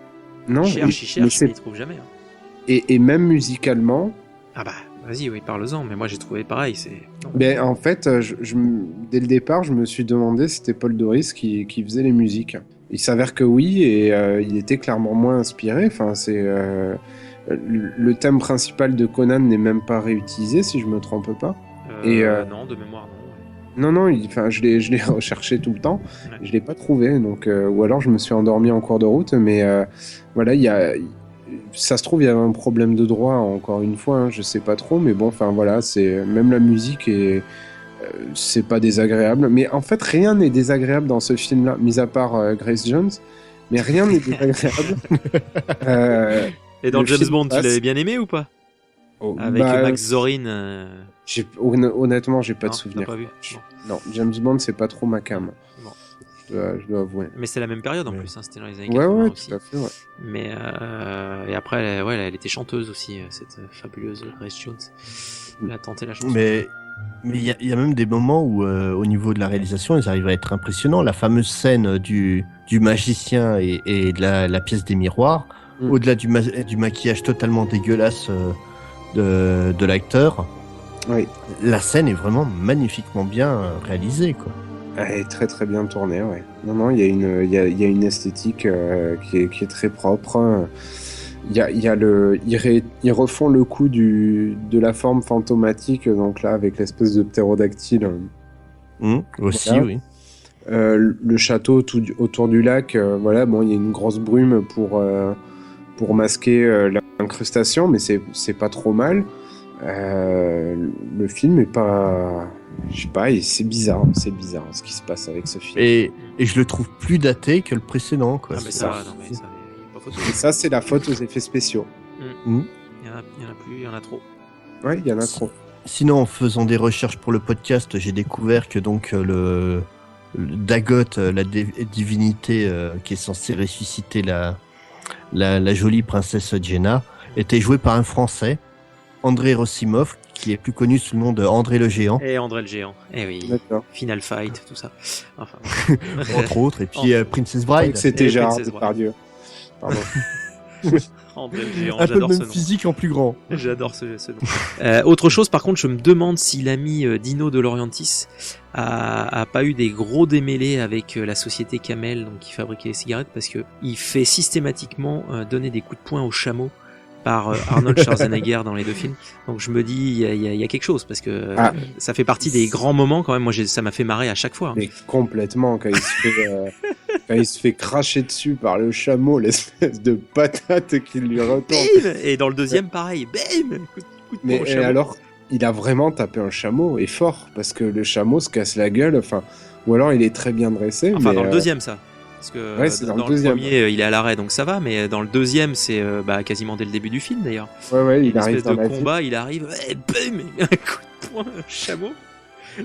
pas. Non, Ils cherchent, mais c'est- ils trouvent jamais. Hein. et même musicalement, Ah bah, vas-y, oui, parle-en, mais moi j'ai trouvé pareil, c'est... Non. ben, en fait, dès le départ, je me suis demandé si c'était Paul Doris qui faisait les musiques. Il s'avère que oui, et il était clairement moins inspiré. Enfin, le thème principal de Conan n'est même pas réutilisé, si je me trompe pas. Non, de mémoire, non. Ouais. Non, je l'ai recherché tout le temps. Ouais. Je l'ai pas trouvé, donc ou alors je me suis endormi en cours de route. Mais voilà, ça se trouve il y avait un problème de droit encore une fois. Hein, je sais pas trop, mais bon, enfin voilà, c'est même la musique et c'est pas désagréable. Mais en fait, rien n'est désagréable dans ce film-là, mis à part Grace Jones. Mais rien n'est désagréable. Et dans le James film Bond, tu passe. l'avais bien aimé ou pas? Oh, Avec bah, Max Zorin. honnêtement, j'ai pas de Non, souvenir. t'as pas vu. Non, James Bond, c'est pas trop ma cam. Bon. Je dois avouer. Mais c'est la même période en Ouais. plus, hein, c'était dans les années Ouais, 80 ouais, aussi. tout à fait, ouais. Mais et après, elle était chanteuse aussi, cette fabuleuse Grace Jones. Elle a tenté la chanson. Mais il y a même des moments où, au niveau de la réalisation, ils arrivent à être impressionnants. La fameuse scène du magicien et de la pièce des miroirs, au-delà du maquillage totalement dégueulasse de l'acteur, Oui. la scène est vraiment magnifiquement bien réalisée, quoi. Elle est très très bien tournée, ouais. Non, il y a une esthétique qui est très propre. Hein. Ils refont le coup de la forme fantomatique, donc là, avec l'espèce de ptérodactyle. Aussi, Voilà. oui. Le château autour du lac, voilà, bon, il y a une grosse brume pour masquer l'incrustation, mais c'est pas trop mal. Le film est pas... Je sais pas, c'est bizarre ce qui se passe avec ce film. Et je le trouve plus daté que le précédent, quoi. Ah, mais C'est ça, ça. non, mais ça, y a pas photo. Et ça, c'est la faute aux effets spéciaux. Il y en a plus, il y en a trop. Ouais, il y en a trop. Sinon, en faisant des recherches pour le podcast, j'ai découvert que donc le Dagot, la divinité qui est censée ressusciter la jolie princesse Jenna, était joué par un Français, André Rossimov, qui est plus connu sous le nom de André le Géant, Et André le Géant. Eh oui. D'accord. Final Fight, tout ça. Enfin. entre autres, et puis Princess Je croyais Bride. que c'était Et Gérard Princess Bride. Depardieu. Pardon. André le Géant, Un peu le j'adore ce même nom. physique en plus grand. J'adore ce nom. Autre chose, par contre, je me demande si l'ami Dino de Laurentiis a pas eu des gros démêlés avec la société Camel, donc qui fabriquait les cigarettes, parce que il fait systématiquement donner des coups de poing au chameau par Arnold Schwarzenegger dans les deux films. Donc je me dis, il y a quelque chose, parce que Ah. ça fait partie des grands moments quand même. Moi, ça m'a fait marrer à chaque fois. Hein. Mais complètement, quand il se fait cracher dessus par le chameau, l'espèce de patate qui lui retombe. Bim Et dans le deuxième, pareil. Bim coup de poing Mais au et chameau. alors, il a vraiment tapé un chameau, et fort, parce que le chameau se casse la gueule, enfin, ou alors il est très bien dressé. Enfin, mais, dans le deuxième, ça. Parce que Ouais, c'est dans le le deuxième. premier, il est à l'arrêt, donc ça va, mais dans le deuxième, c'est quasiment dès le début du film, d'ailleurs. Ouais, Il il arrive espèce dans de la combat, il arrive, et bim, il met un coup de poing au chameau.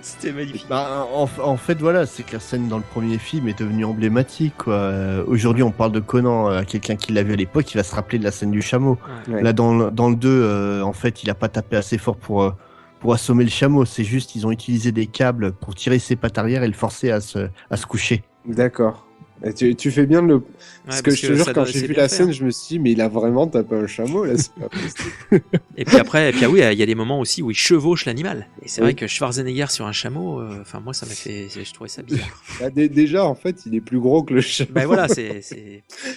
C'était magnifique. Bah, en fait, voilà, c'est que la scène dans le premier film est devenue emblématique, quoi. Aujourd'hui, on parle de Conan à quelqu'un qui l'a vu à l'époque, il va se rappeler de la scène du chameau. Ouais. Là, dans le 2, en fait, il a pas tapé assez fort pour assommer le chameau. C'est juste, ils ont utilisé des câbles pour tirer ses pattes arrière et le forcer à se coucher. D'accord. Et tu fais bien de le... Parce que je te jure, ça quand doit- j'ai c'est vu bien la fait, scène, hein. je me suis dit, mais il a vraiment tapé un chameau, là, c'est pas possible. Et puis après, oui, il y a des moments aussi où il chevauche l'animal. Et c'est Oui. vrai que Schwarzenegger sur un chameau, enfin, moi, ça m'a fait, je trouvais ça bizarre. Bah, déjà, en fait, il est plus gros que le chameau. Ben voilà,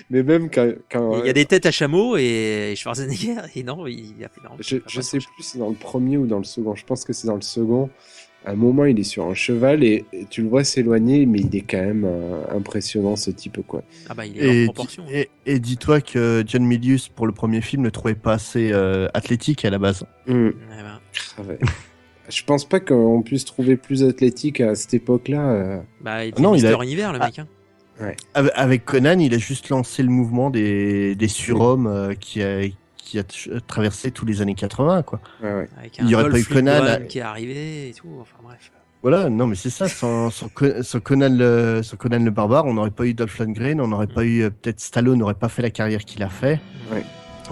Mais même quand il y a des têtes à chameau et Schwarzenegger, et non, il a fait non. Je sais plus si c'est dans le premier ou dans le second. Je pense que c'est dans le second. À un moment, il est sur un cheval et tu le vois s'éloigner, mais il est quand même impressionnant, ce type, quoi. Ah bah, il est Et, en proportion. et dis-toi que John Milius, pour le premier film, ne trouvait pas assez athlétique à la base. Eh ben, Ah ouais. Je pense pas qu'on puisse trouver plus athlétique à cette époque-là. bah, il Non, il a- Mister Univers, le mec. Hein. Avec Conan, il a juste lancé le mouvement des surhommes qui a traversé tous les années 80, quoi. Ouais. Avec Il un y aurait pas Dolph eu Conan, Lundgren qui est arrivé et tout. Enfin bref. Voilà, non, mais c'est ça, sans Conan le barbare, on n'aurait pas eu Dolph Lundgren, on n'aurait pas eu, peut-être Stallone n'aurait pas fait la carrière qu'il a fait.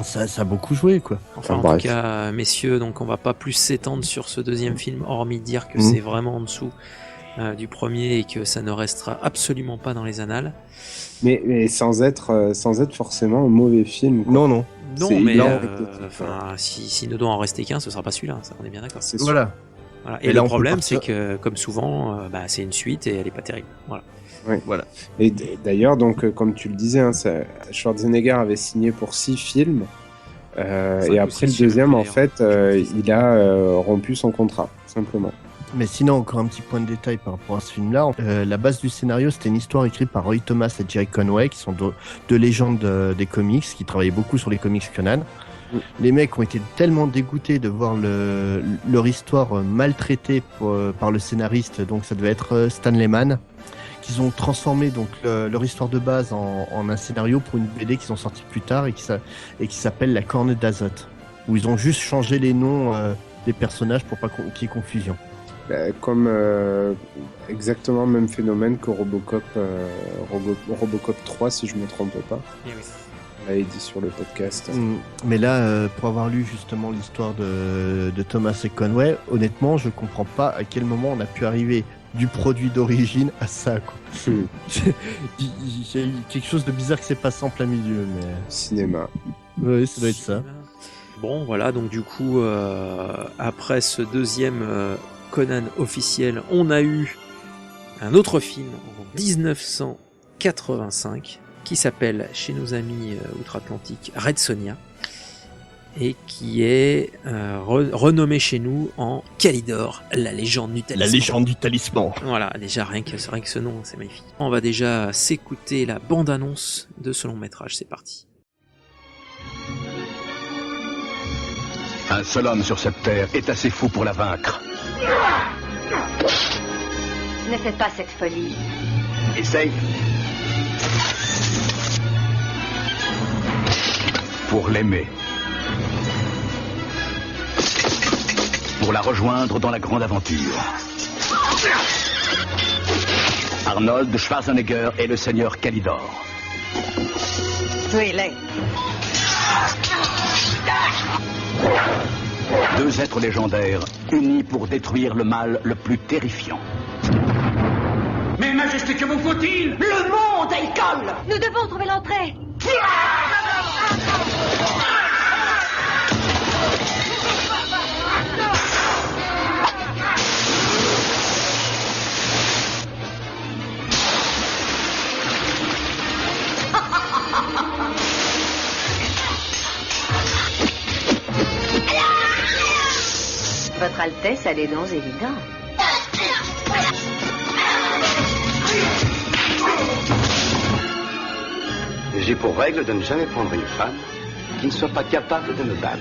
Ça a beaucoup joué, quoi. Enfin, en bref. tout cas, messieurs, donc on va pas plus s'étendre sur ce deuxième film, hormis dire que c'est vraiment en dessous du premier et que ça ne restera absolument pas dans les annales. Mais sans être forcément un mauvais film. quoi. Non. Non, C'est mais hilarant, s'il ne doit en rester qu'un, ce sera pas celui-là, ça on est bien d'accord. C'est sûr. Voilà. Voilà. Et Et là, le on peut problème, partir- c'est que, comme souvent, c'est une suite et elle est pas terrible. Voilà. Et d'ailleurs, donc, comme tu le disais, hein, Schwarzenegger avait signé pour 6 films. Cinq Et ou après six, le je deuxième, sais en plus, fait, d'ailleurs. il a rompu son contrat, simplement. Mais sinon, encore un petit point de détail par rapport à ce film-là. La base du scénario, c'était une histoire écrite par Roy Thomas et Jerry Conway, qui sont deux légendes des comics, qui travaillaient beaucoup sur les comics Conan. Les mecs ont été tellement dégoûtés de voir leur histoire maltraitée par le scénariste, donc ça devait être Stan Lehman, qu'ils ont transformé donc leur histoire de base en un scénario pour une BD qu'ils ont sorti plus tard et qui s'appelle La Corne d'Azote, où ils ont juste changé les noms des personnages pour pas qu'il y ait confusion. Comme exactement le même phénomène que Robocop 3, si je me trompe pas. Et oui. On l'avait dit sur le podcast. Mais là, pour avoir lu justement l'histoire de Thomas et Conway, honnêtement, je comprends pas à quel moment on a pu arriver du produit d'origine à ça, quoi. Il y a eu quelque chose de bizarre qui s'est passé en plein milieu, mais Cinéma. oui, ça doit être ça. Bon, voilà, donc du coup, après ce deuxième Conan officiel, on a eu un autre film en 1985 qui s'appelle, chez nos amis outre-Atlantique, Red Sonja, et qui est renommé chez nous en Calidor, la légende du talisman. La légende du talisman. Voilà, déjà rien que ce nom, c'est magnifique. On va déjà s'écouter la bande-annonce de ce long métrage, c'est parti. Un seul homme sur cette terre est assez fou pour la vaincre. Ne faites pas cette folie. Essaye. Pour l'aimer. Pour la rejoindre dans la grande aventure. Arnold Schwarzenegger est le seigneur Calidor. Oui, il est. Deux êtres légendaires unis pour détruire le mal le plus terrifiant. Mais Majesté, que vous faut-il? Le monde est colle. Nous devons trouver l'entrée. Votre Altesse a des dons évidents. J'ai pour règle de ne jamais prendre une femme qui ne soit pas capable de me battre.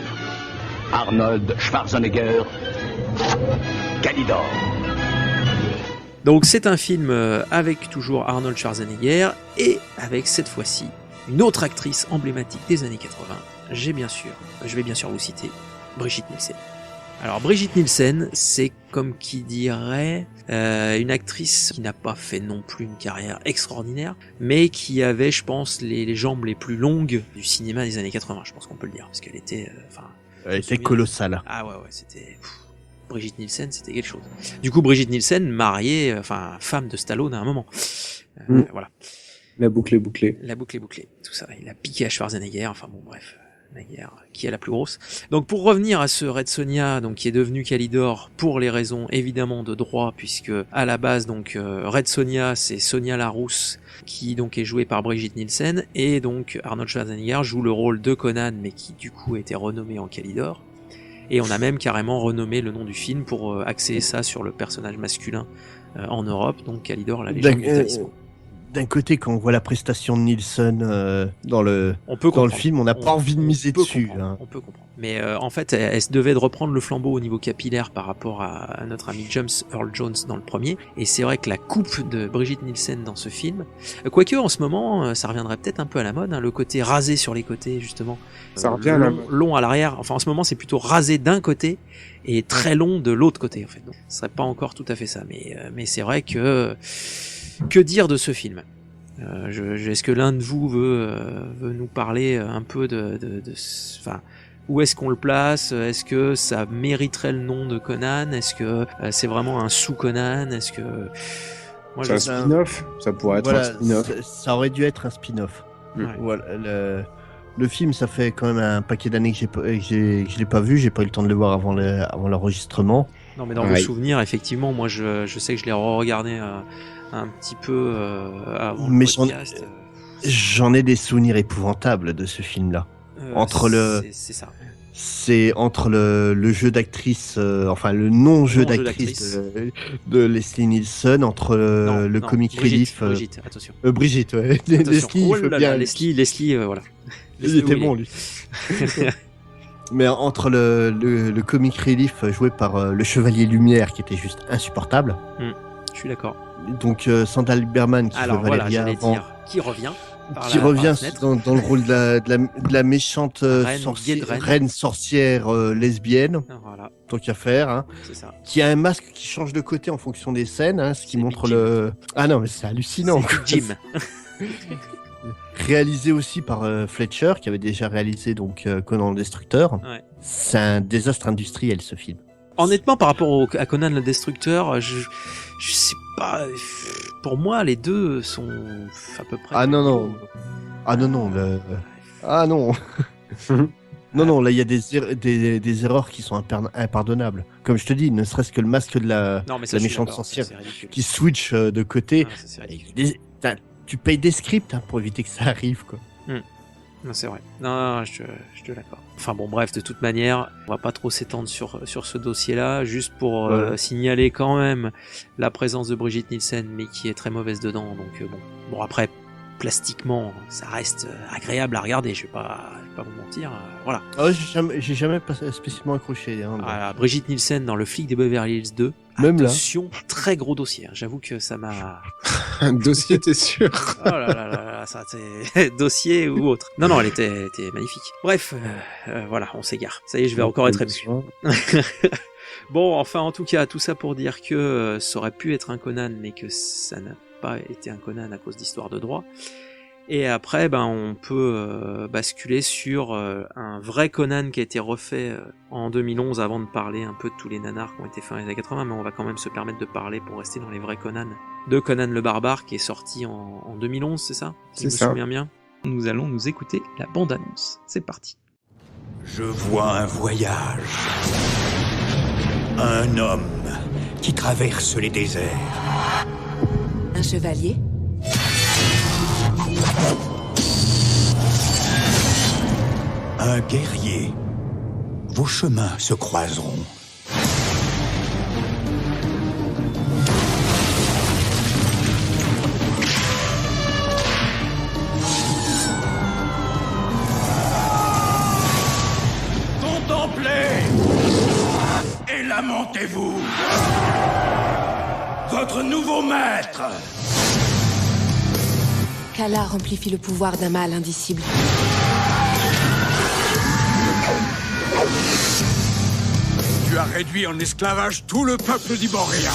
Arnold Schwarzenegger, Calidor. Donc c'est un film avec toujours Arnold Schwarzenegger et avec cette fois-ci une autre actrice emblématique des années 80. Je vais bien sûr vous citer Brigitte Nielsen. Alors Brigitte Nielsen, c'est comme qui dirait une actrice qui n'a pas fait non plus une carrière extraordinaire, mais qui avait, je pense, les jambes les plus longues du cinéma des années 80, je pense qu'on peut le dire, parce qu'elle était... Elle était colossale. Ah ouais, c'était... Brigitte Nielsen, c'était quelque chose. Du coup, Brigitte Nielsen, mariée, femme de Stallone à un moment. Voilà. La boucle est bouclée. La boucle est bouclée, tout ça. Il a piqué à Schwarzenegger, enfin bon, bref. La guerre, qui est la plus grosse. Donc pour revenir à ce Red Sonja, donc qui est devenu Calidor pour les raisons évidemment de droit, puisque à la base donc Red Sonja c'est Sonia Larousse qui donc est jouée par Brigitte Nielsen et donc Arnold Schwarzenegger joue le rôle de Conan mais qui du coup a été renommé en Calidor. Et on a même carrément renommé le nom du film pour axer ça sur le personnage masculin en Europe, donc Calidor, la légende du talisman. D'un côté, quand on voit la prestation de Nielsen dans le film, on n'a pas envie de miser dessus. On peut comprendre. Mais en fait, elle devait de reprendre le flambeau au niveau capillaire par rapport à notre ami James Earl Jones dans le premier. Et c'est vrai que la coupe de Brigitte Nielsen dans ce film, quoique en ce moment, ça reviendrait peut-être un peu à la mode, hein, le côté rasé sur les côtés justement. Ça revient à la mode. Long à l'arrière. Enfin, en ce moment, c'est plutôt rasé d'un côté et très long de l'autre côté en fait. Donc, ce serait pas encore tout à fait ça. Mais c'est vrai que dire de ce film? Est-ce que l'un de vous veut nous parler un peu enfin, où est-ce qu'on le place? Est-ce que ça mériterait le nom de Conan? Est-ce que c'est vraiment un sous-Conan? Est-ce que... Moi, C'est un spin-off. Ça pourrait être un spin-off. Ça aurait dû être un spin-off. Ouais. Voilà, le film, ça fait quand même un paquet d'années que je l'ai pas vu. J'ai pas eu le temps de le voir avant l'enregistrement. Non, mais dans vos souvenirs, effectivement, moi, je sais que je l'ai re-regardé un petit peu avant le podcast. J'en ai des souvenirs épouvantables de ce film-là. C'est ça. C'est entre le jeu d'actrice, enfin le non-jeu d'actrice de Leslie Nielsen, entre le comic relief. Brigitte, attention. Brigitte, ouais. Leslie, Leslie, voilà. Il était bon, lui. Mais entre le comic relief joué par le Chevalier Lumière, qui était juste insupportable. Je suis d'accord. Donc Sandra Lieberman qui fait Valéria avant, qui revient. Dans le rôle de la méchante reine sorcière lesbienne, tant qu'à faire, hein, c'est ça. Qui a un masque qui change de côté en fonction des scènes, hein, ce qui montre le... Ah non, mais c'est hallucinant. C'est Jim. Réalisé aussi par Fletcher, qui avait déjà réalisé donc Conan le Destructeur. Ouais. C'est un désastre industriel, ce film. Honnêtement, par rapport à Conan le Destructeur, je sais pas. Pour moi, les deux sont à peu près. Ah non. Non, là il y a des erreurs qui sont impardonnables. Comme je te dis, ne serait-ce que le masque de la méchante sorcière qui switch de côté. Tu payes des scripts pour éviter que ça arrive, quoi. Non, c'est vrai. Non, je te l'accorde. Enfin bon, bref, de toute manière, on va pas trop s'étendre sur ce dossier-là, juste pour signaler quand même la présence de Brigitte Nielsen, mais qui est très mauvaise dedans. Donc bon après, plastiquement, ça reste agréable à regarder. Je vais pas vous mentir. Voilà. J'ai jamais spécialement accroché. Hein, voilà, Brigitte Nielsen dans Le Flic des Beverly Hills 2. Même attention, très gros dossier. Hein. J'avoue que ça m'a. Un dossier, t'es sûr? Oh là, ça c'est dossier ou autre. Non, elle était magnifique. Bref, voilà, on s'égare. Ça y est, je vais encore être ému. Bon, enfin, en tout cas, tout ça pour dire que ça aurait pu être un Conan, mais que ça n'a pas été un Conan à cause d'histoires de droit. Et après, on peut basculer sur un vrai Conan qui a été refait en 2011 avant de parler un peu de tous les nanars qui ont été faits dans les années 80, mais on va quand même se permettre de parler pour rester dans les vrais Conan. De Conan le Barbare qui est sorti en 2011, c'est ça? Si je me souviens bien. Nous allons nous écouter la bande-annonce. C'est parti. Je vois un voyage. Un homme qui traverse les déserts. Un chevalier? Un guerrier. Vos chemins se croiseront. Contemplez et lamentez-vous. Votre nouveau maître. Kala amplifie le pouvoir d'un mal indicible. Tu as réduit en esclavage tout le peuple d'Iboria.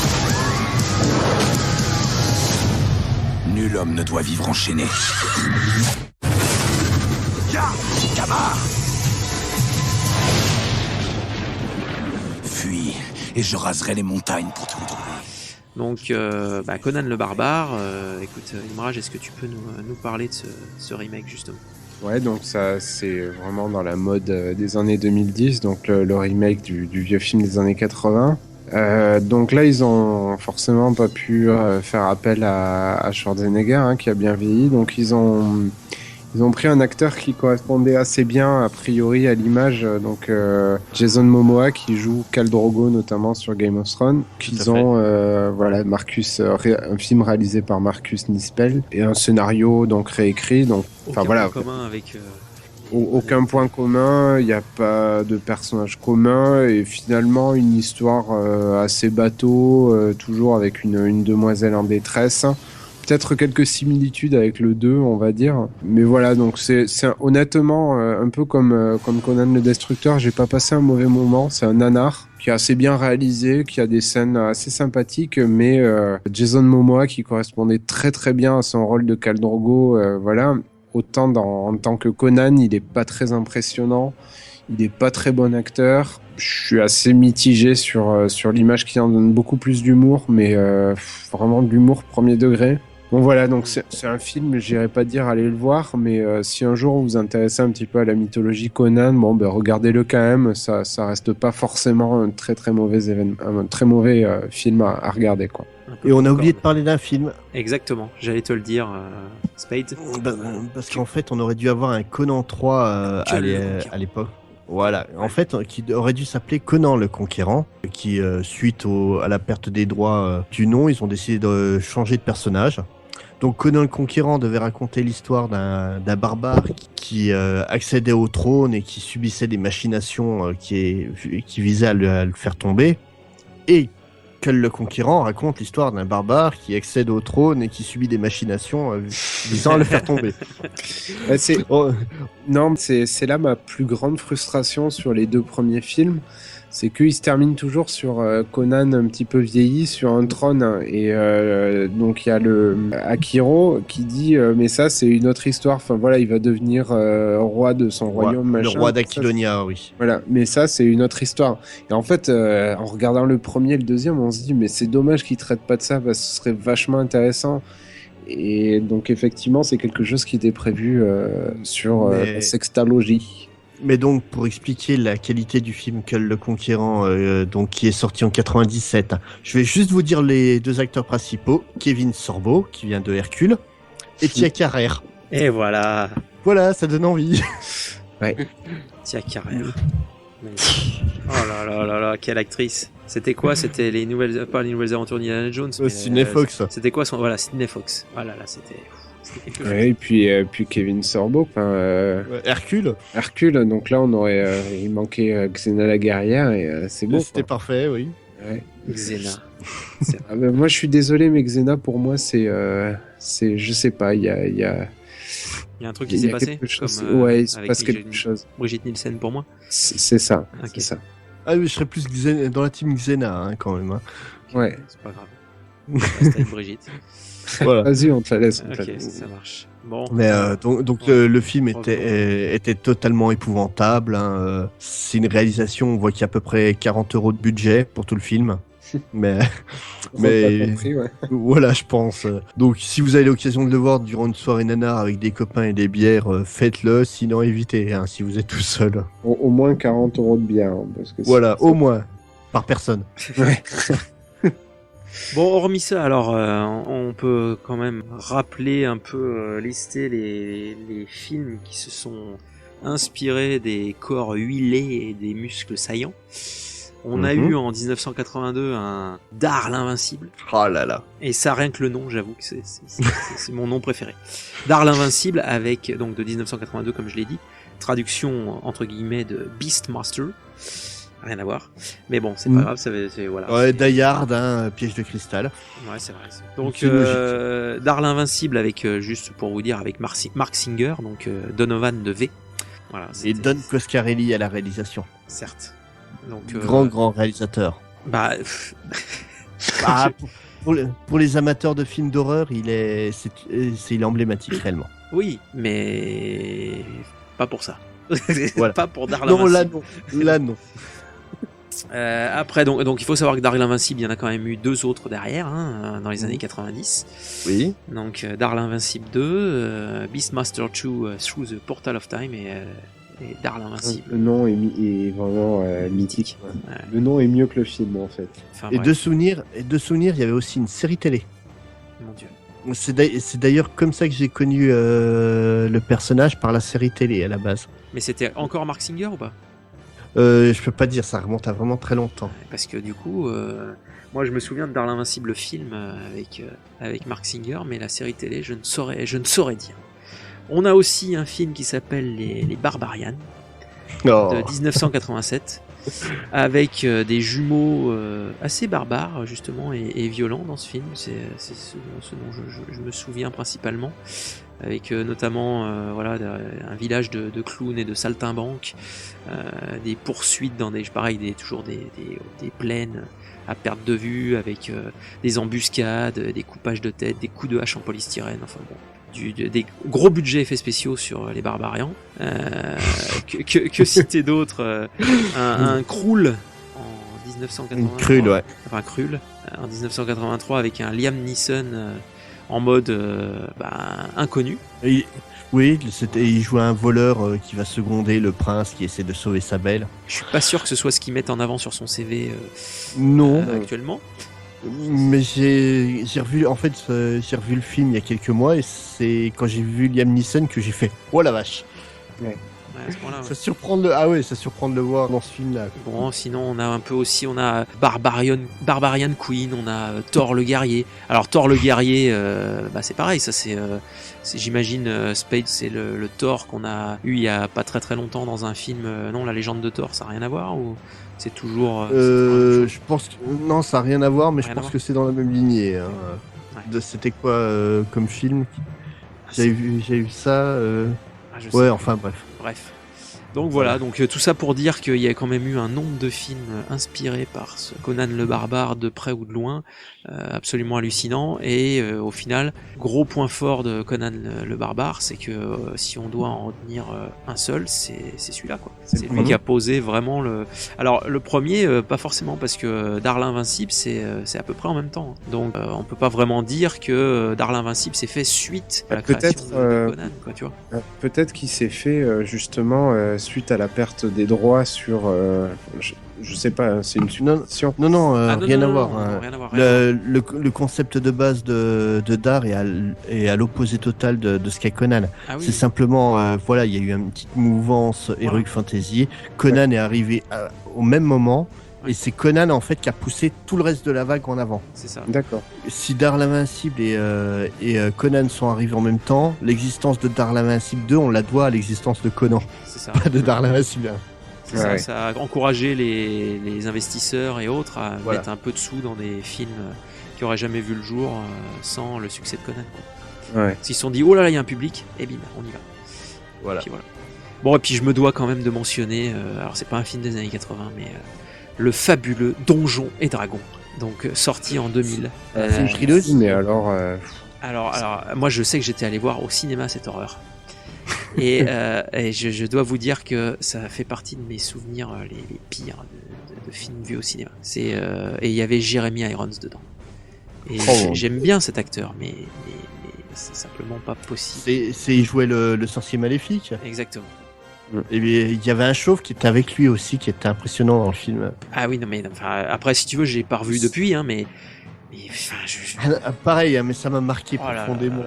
Nul homme ne doit vivre enchaîné. Ya, Kama! Fuis, et je raserai les montagnes pour te retrouver. Donc, Conan le Barbare, écoute, Imraj, est-ce que tu peux nous parler de ce remake, justement? Ouais, donc ça, c'est vraiment dans la mode des années 2010, donc le remake du vieux film des années 80. Donc là, ils ont forcément pas pu faire appel à Schwarzenegger, qui a bien vieilli, donc ils ont pris un acteur qui correspondait assez bien, a priori, à l'image. Donc, Jason Momoa, qui joue Khal Drogo, notamment sur Game of Thrones. Ils ont, un film réalisé par Marcus Nispel et un scénario donc réécrit. Donc, aucun point commun avec. Aucun point commun. Il n'y a pas de personnage commun et finalement une histoire assez bateau, toujours avec une demoiselle en détresse. peut-être quelques similitudes avec le 2, on va dire. Mais voilà, donc c'est honnêtement un peu comme Conan le Destructeur, j'ai pas passé un mauvais moment. C'est un nanar qui est assez bien réalisé, qui a des scènes assez sympathiques, mais Jason Momoa qui correspondait très très bien à son rôle de Khal Drogo, voilà. Autant en tant que Conan, il est pas très impressionnant, il est pas très bon acteur. Je suis assez mitigé sur l'image qui en donne beaucoup plus d'humour, mais vraiment de l'humour premier degré. Bon voilà, donc c'est un film, j'irais pas dire allez le voir, mais si un jour vous vous intéressez un petit peu à la mythologie Conan, bon ben regardez-le quand même, ça reste pas forcément un très très mauvais film à regarder quoi. Et on a oublié de parler d'un film. Exactement, j'allais te le dire, Spade. Parce qu'en fait, on aurait dû avoir un Conan 3 à l'époque. Voilà, en fait, qui aurait dû s'appeler Conan le Conquérant, qui, suite à la perte des droits du nom, ils ont décidé de changer de personnage. Donc Conan le Conquérant devait raconter l'histoire d'un barbare qui accédait au trône et qui subissait des machinations qui visaient à le faire tomber. Et Khal le Conquérant raconte l'histoire d'un barbare qui accède au trône et qui subit des machinations visant à le faire tomber. Non, c'est là ma plus grande frustration sur les deux premiers films, c'est qu'ils se terminent toujours sur Conan un petit peu vieilli sur un trône, et donc il y a le Akiro qui dit mais ça c'est une autre histoire, enfin voilà, il va devenir roi de son royaume, machin. Le roi d'Aquilonia, oui. Voilà, mais ça c'est une autre histoire. Et en fait, en regardant le premier et le deuxième, on se dit mais c'est dommage qu'ils traitent pas de ça, parce que ce serait vachement intéressant. Et donc effectivement c'est quelque chose qui était prévu sur la sextalogie. Mais donc, pour expliquer la qualité du film Khal le Conquérant, donc qui est sorti en 97, je vais juste vous dire les deux acteurs principaux, Kevin Sorbo, qui vient de Hercule, et Tia Carrère. Et voilà. Voilà, ça donne envie. Ouais. Tia Carrère. Oh là là là là, quelle actrice. C'était quoi? C'était les nouvelles, pas les nouvelles aventures d'Indiana Jones. Sidney Fox. C'était quoi son, voilà, Sidney Fox. Voilà, là, c'était quelque chose. Ouais, et puis Kevin Sorbo, Hercule, donc là on aurait il manquait Xena la guerrière, et c'est bon. C'était parfait, oui. Ouais. Xena. Moi je suis désolé, mais Xena pour moi c'est je sais pas, il y a un truc qui s'est passé ouais, il se passe quelque chose. Brigitte Nielsen pour moi. C'est ça. Okay. C'est ça. Ah oui, je serais plus dans la team Xena, hein, quand même. Hein. Ouais. C'est pas grave. Reste avec Brigitte. Voilà. Vas-y, on te la laisse. Ok, ça marche. Bon. Mais donc le film était totalement épouvantable. Hein. C'est une réalisation, on voit qu'il y a à peu près 40 € de budget pour tout le film. Mais pas compris, ouais. Voilà, je pense. Donc si vous avez l'occasion de le voir durant une soirée nanar avec des copains et des bières, faites-le, sinon évitez, hein, si vous êtes tout seul. Au moins 40 € de bière. Hein, parce que voilà, au moins, par personne. Ouais. Bon, hormis ça, alors on peut quand même rappeler un peu, lister les films qui se sont inspirés des corps huilés et des muscles saillants. On a eu en 1982 un Dar l'Invincible. Oh là là. Et ça, rien que le nom, j'avoue que c'est mon nom préféré. Dar l'Invincible, avec, donc de 1982, comme je l'ai dit, traduction entre guillemets de Beastmaster. Rien à voir. Mais bon, c'est pas grave, c'est voilà. Ouais, Die Hard, hein, Piège de cristal. Ouais, c'est vrai. Donc, Dar l'Invincible, avec, juste pour vous dire, avec Mark Singer, donc Donovan de V. Voilà, et Don Coscarelli à la réalisation. Certes. Donc, grand réalisateur. Bah, pour les amateurs de films d'horreur, il est emblématique réellement. Oui, mais pas pour ça. Voilà. Pas pour Dar l'Invincible. Non, là non. Après, donc il faut savoir que Dar l'Invincible, il y en a quand même eu deux autres derrière, hein, dans les années 90. Oui. Donc Dar l'Invincible 2, Beastmaster 2 Through the Portal of Time et Dar l'Invincible. Le nom est vraiment mythique. Ouais. Le nom est mieux que le film en fait. Enfin, et de souvenirs, il y avait aussi une série télé. Mon Dieu. C'est d'ailleurs comme ça que j'ai connu le personnage, par la série télé à la base. Mais c'était encore Mark Singer ou pas? Je peux pas dire, ça remonte à vraiment très longtemps. Parce que du coup, moi je me souviens de Dar l'Invincible, le film avec Mark Singer, mais la série télé, je ne saurais dire. On a aussi un film qui s'appelle Les Barbarians de 1987. avec des jumeaux assez barbares justement et violents dans ce film. C'est ce dont je me souviens principalement, avec notamment voilà un village de clowns et de saltimbanques, des poursuites dans toujours des plaines à perte de vue, avec des embuscades, des coupages de tête, des coups de hache en polystyrène, enfin bon. Des gros budgets effets spéciaux sur les barbarians. Que citer d'autre, un Krull en 1983. Une Krull, ouais. Enfin, un Krull en 1983 avec un Liam Neeson en mode inconnu. Oui, il jouait un voleur qui va seconder le prince qui essaie de sauver sa belle. Je suis pas sûr que ce soit ce qu'ils mettent en avant sur son CV non. Actuellement. Mais j'ai revu le film il y a quelques mois et c'est quand j'ai vu Liam Neeson que j'ai fait oh la vache. Ouais. À ce point-là, ouais. Ça surprend de le voir dans ce film là. Bon, sinon on a un peu aussi, on a Barbarian Queen, on a Thor le guerrier. Alors Thor le guerrier, c'est pareil, ça c'est j'imagine Spade, c'est le Thor qu'on a eu il y a pas très très longtemps dans un film. Non, la légende de Thor, ça n'a rien à voir ou c'est toujours. Je pense que non, ça n'a rien à voir, mais je pense que c'est dans la même lignée. Hein. Ouais. C'était quoi comme film? J'ai vu ça. Ouais, enfin bref. Donc voilà, donc tout ça pour dire qu'il y a quand même eu un nombre de films inspirés par ce Conan le barbare de près ou de loin, absolument hallucinant, et au final, gros point fort de Conan le barbare, c'est que si on doit en retenir un seul, c'est celui-là, quoi. C'est lui qui a posé vraiment le... Alors le premier, pas forcément, parce que Darl l'Invincible, c'est à peu près en même temps. Donc on peut pas vraiment dire que Darl l'Invincible s'est fait suite à la création de Conan, quoi, tu vois. Peut-être qu'il s'est fait justement suite à la perte des droits sur... je sais pas, c'est une supposition. Non, rien à voir. Rien à voir. Le concept de base de Dar est à l'opposé total de ce qu'est Conan. Ah oui. C'est simplement, voilà, il y a eu une petite mouvance Heroic Fantasy. Conan est arrivé au même moment. Ouais. Et c'est Conan en fait qui a poussé tout le reste de la vague en avant. C'est ça. D'accord. Si Dar l'Invincible et Conan sont arrivés en même temps, l'existence de Dar l'Invincible 2, on la doit à l'existence de Conan. C'est ça. Pas de Dar l'Invincible 1. C'est ça, ça a encouragé les investisseurs et autres à mettre un peu de sous dans des films qui auraient jamais vu le jour sans le succès de Conan, quoi. Ouais. Parce qu'ils se sont dit, oh là là, il y a un public, et bim, on y va. Voilà. Et puis voilà. Bon, et puis je me dois quand même de mentionner, alors c'est pas un film des années 80, mais le fabuleux Donjons et Dragons, donc sorti en 2000. C'est une trilogie, mais alors... Alors, moi je sais que j'étais allé voir au cinéma cette horreur. Et je dois vous dire que ça fait partie de mes souvenirs les pires de films vus au cinéma. Et il y avait Jeremy Irons dedans. Et j'aime bien cet acteur, mais c'est simplement pas possible. Il jouait le sorcier maléfique. Exactement. Et il y avait un chauve qui était avec lui aussi, qui était impressionnant dans le film. Ah oui, non mais enfin, après si tu veux, j'ai pas revu depuis, hein, mais enfin, pareil, hein, mais ça m'a marqué profondément.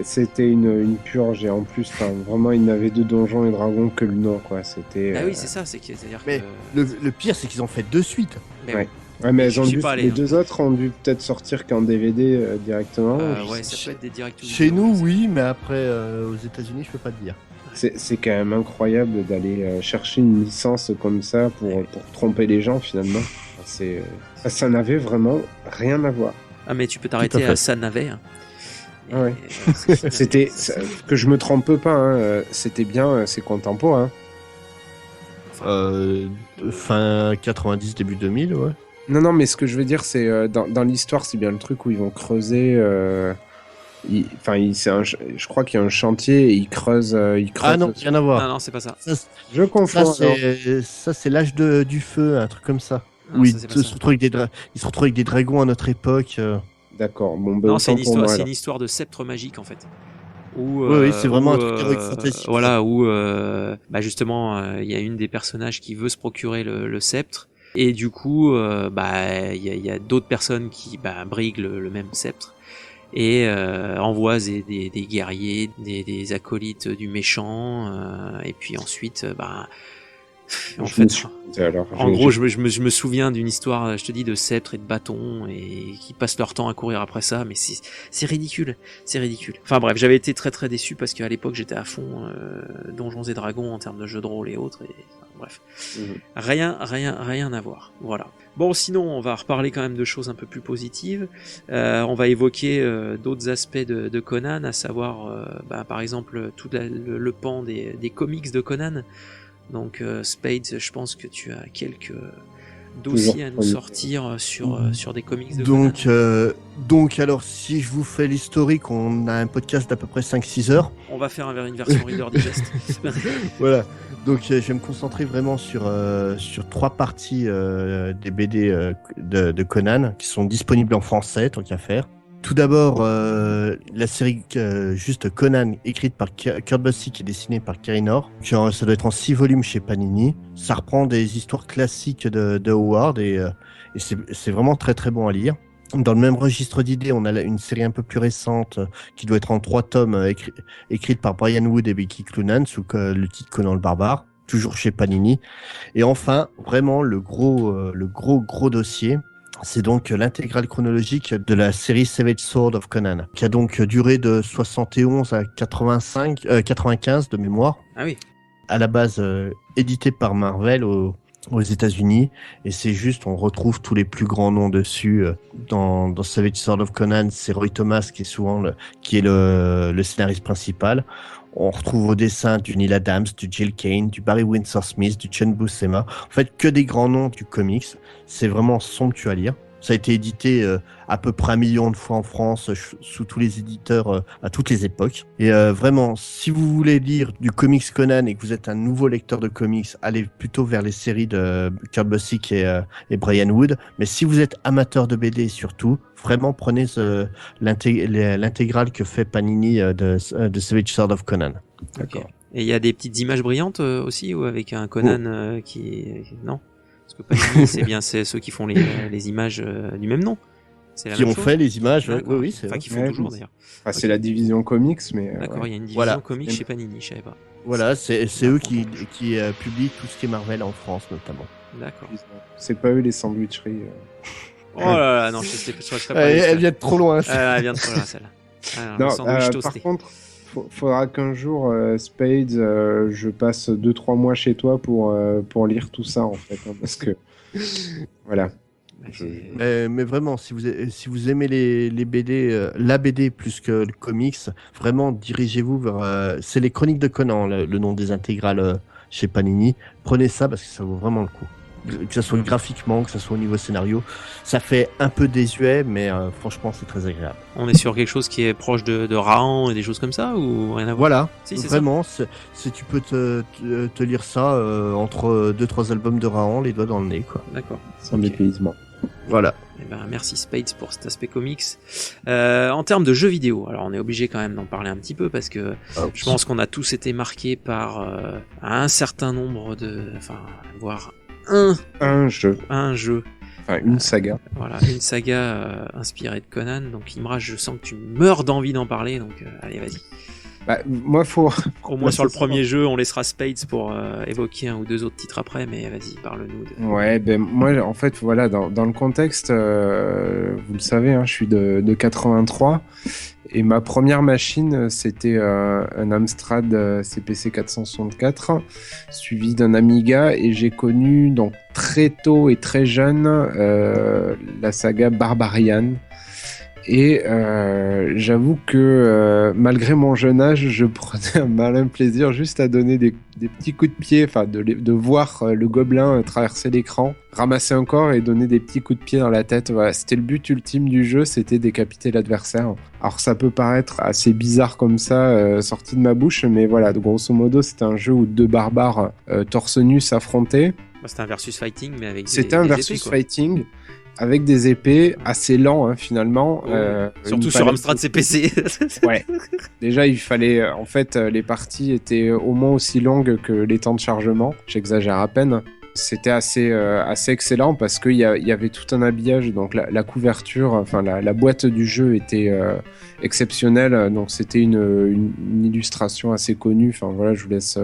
C'était une purge et en plus, vraiment, il n'avait de Donjons et Dragons que le nom, quoi. C'était. Ah oui, c'est ça, c'est-à-dire mais que le pire, c'est qu'ils ont fait 2 suites. Mais ouais. Ouais, mais les 2 hein. autres ont dû peut-être sortir qu'en DVD directement. Ouais, ça peut être des directs. Chez nous, oui, mais après, aux États-Unis, je peux pas te dire. C'est quand même incroyable d'aller chercher une licence comme ça pour tromper les gens, finalement. Ça n'avait vraiment rien à voir. Ah, mais tu peux t'arrêter à ça n'avait. Hein. Ouais. C'était que je me trompe pas, hein, c'était bien, c'est contemporain. Fin 90, début 2000, ouais. Non, mais ce que je veux dire, c'est dans l'histoire, c'est bien le truc où ils vont creuser. Je crois qu'il y a un chantier et ils creusent. Ah non, rien à voir. Non, c'est pas ça. Je confonds. Ça, c'est l'âge du feu, un truc comme ça. Non, où ça, ils se retrouvent avec des dragons à notre époque. D'accord. Bon, non, c'est une histoire de sceptre magique en fait. Oui, c'est vraiment un truc heroic fantasy. Voilà, où justement, il y a une des personnages qui veut se procurer le sceptre. Et du coup, il y a d'autres personnes qui briguent le même sceptre et envoient des guerriers, des acolytes du méchant. Et puis ensuite, En fait, Alors, en gros, je me souviens d'une histoire, je te dis, de sceptres et de bâtons et qui passent leur temps à courir après ça, mais c'est ridicule, c'est ridicule. Enfin bref, j'avais été très très déçu parce qu'à l'époque j'étais à fond Donjons et Dragons en termes de jeux de rôle et autres. Et enfin, bref, rien à voir. Voilà. Bon, sinon on va reparler quand même de choses un peu plus positives. On va évoquer d'autres aspects de Conan, à savoir, par exemple, tout le pan des comics de Conan. Donc Spades, je pense que tu as quelques dossiers à nous sortir sur des comics de Conan. Donc alors, si je vous fais l'historique, on a un podcast d'à peu près 5-6 heures. On va faire une version Reader Digest. Voilà. Donc je vais me concentrer vraiment sur 3 parties des BD de Conan qui sont disponibles en français, tant qu'à faire. Tout d'abord, la série juste Conan, écrite par Kurt Busiek et dessinée par Cary Nor. Ça doit être en 6 volumes chez Panini. Ça reprend des histoires classiques de Howard et c'est vraiment très très bon à lire. Dans le même registre d'idées, on a une série un peu plus récente qui doit être en 3 tomes, écrite par Brian Wood et Becky Cloonan sous le titre Conan le Barbare, toujours chez Panini. Et enfin, vraiment le gros dossier, c'est donc l'intégrale chronologique de la série Savage Sword of Conan, qui a donc duré de 71 à 95 de mémoire. Ah oui. À la base, édité par Marvel aux États-Unis, et c'est juste, on retrouve tous les plus grands noms dessus. Dans Savage Sword of Conan, c'est Roy Thomas qui est le scénariste principal. On retrouve au dessin du Neil Adams, du Jill Kane, du Barry Windsor Smith, du John Buscema. En fait, que des grands noms du comics. C'est vraiment somptueux à lire. Ça a été édité à peu près 1 million de fois en France, sous tous les éditeurs à toutes les époques. Et vraiment, si vous voulez lire du comics Conan et que vous êtes un nouveau lecteur de comics, allez plutôt vers les séries de Kurt Busiek et Brian Wood. Mais si vous êtes amateur de BD surtout, vraiment prenez l'intégrale que fait Panini de Savage Sword of Conan. D'accord. Okay. Et il y a des petites images brillantes aussi, ou avec un Conan non? Parce que Panini, c'est ceux qui font les images du même nom. Qui ont fait les images, oui, c'est qui font toujours d'ailleurs. Enfin, c'est la division comics, mais. D'accord, il y a une division comics chez Panini, je savais pas. Voilà, c'est eux qui publient tout ce qui est Marvel en France notamment. D'accord. C'est pas eux les sandwicheries. Oh là là, non, je serais pas. Elle vient de trop loin. Elle vient de trop loin, celle-là. Non, par contre, faudra qu'un jour, Spades, je passe 2-3 mois chez toi pour lire tout ça, en fait, hein, parce que voilà. Mais vraiment, si vous aimez les BD, la BD plus que le comics, vraiment dirigez-vous vers. C'est les Chroniques de Conan, le nom des intégrales chez Panini. Prenez ça parce que ça vaut vraiment le coup. Que ça soit graphiquement, que ça soit au niveau scénario, ça fait un peu désuet, mais franchement c'est très agréable. On est sur quelque chose qui est proche de Rahan et des choses comme ça, ou rien à voir? Voilà, vraiment, si tu peux te lire ça entre 2-3 albums de Rahan, les doigts dans le nez, quoi. D'accord. Sans dépaysement. Voilà. Eh ben, merci Spades pour cet aspect comics. En termes de jeux vidéo, alors on est obligé quand même d'en parler un petit peu parce que je pense qu'on a tous été marqués par un certain nombre voire un jeu. Enfin, une saga. Voilà, une saga inspirée de Conan. Donc Imra, je sens que tu meurs d'envie d'en parler, donc allez, vas-y. Bah, moi, au moins sur le premier jeu, on laissera Spades pour évoquer 1 ou 2 autres titres après, mais vas-y, parle-nous. Ouais, ben moi, en fait, voilà, dans le contexte, vous le savez, hein, je suis de 83, et ma première machine, c'était un Amstrad CPC 464, suivi d'un Amiga, et j'ai connu donc très tôt et très jeune la saga Barbarian. Et j'avoue que malgré mon jeune âge, je prenais un malin plaisir juste à donner des petits coups de pied, enfin de voir le gobelin traverser l'écran, ramasser un corps et donner des petits coups de pied dans la tête. Voilà, c'était le but ultime du jeu, c'était décapiter l'adversaire. Alors ça peut paraître assez bizarre comme ça, sorti de ma bouche, mais voilà, grosso modo, c'était un jeu où 2 barbares torse nu s'affrontaient. C'était un versus fighting, mais avec C'était un versus fighting. Avec des épées assez lents, hein, finalement. Surtout sur Amstrad CPC. Ouais. Déjà, il fallait... En fait, les parties étaient au moins aussi longues que les temps de chargement. J'exagère à peine. C'était assez excellent parce qu'il y avait tout un habillage, donc la couverture, enfin la boîte du jeu était exceptionnelle, donc c'était une illustration assez connue. Enfin voilà, je vous laisse.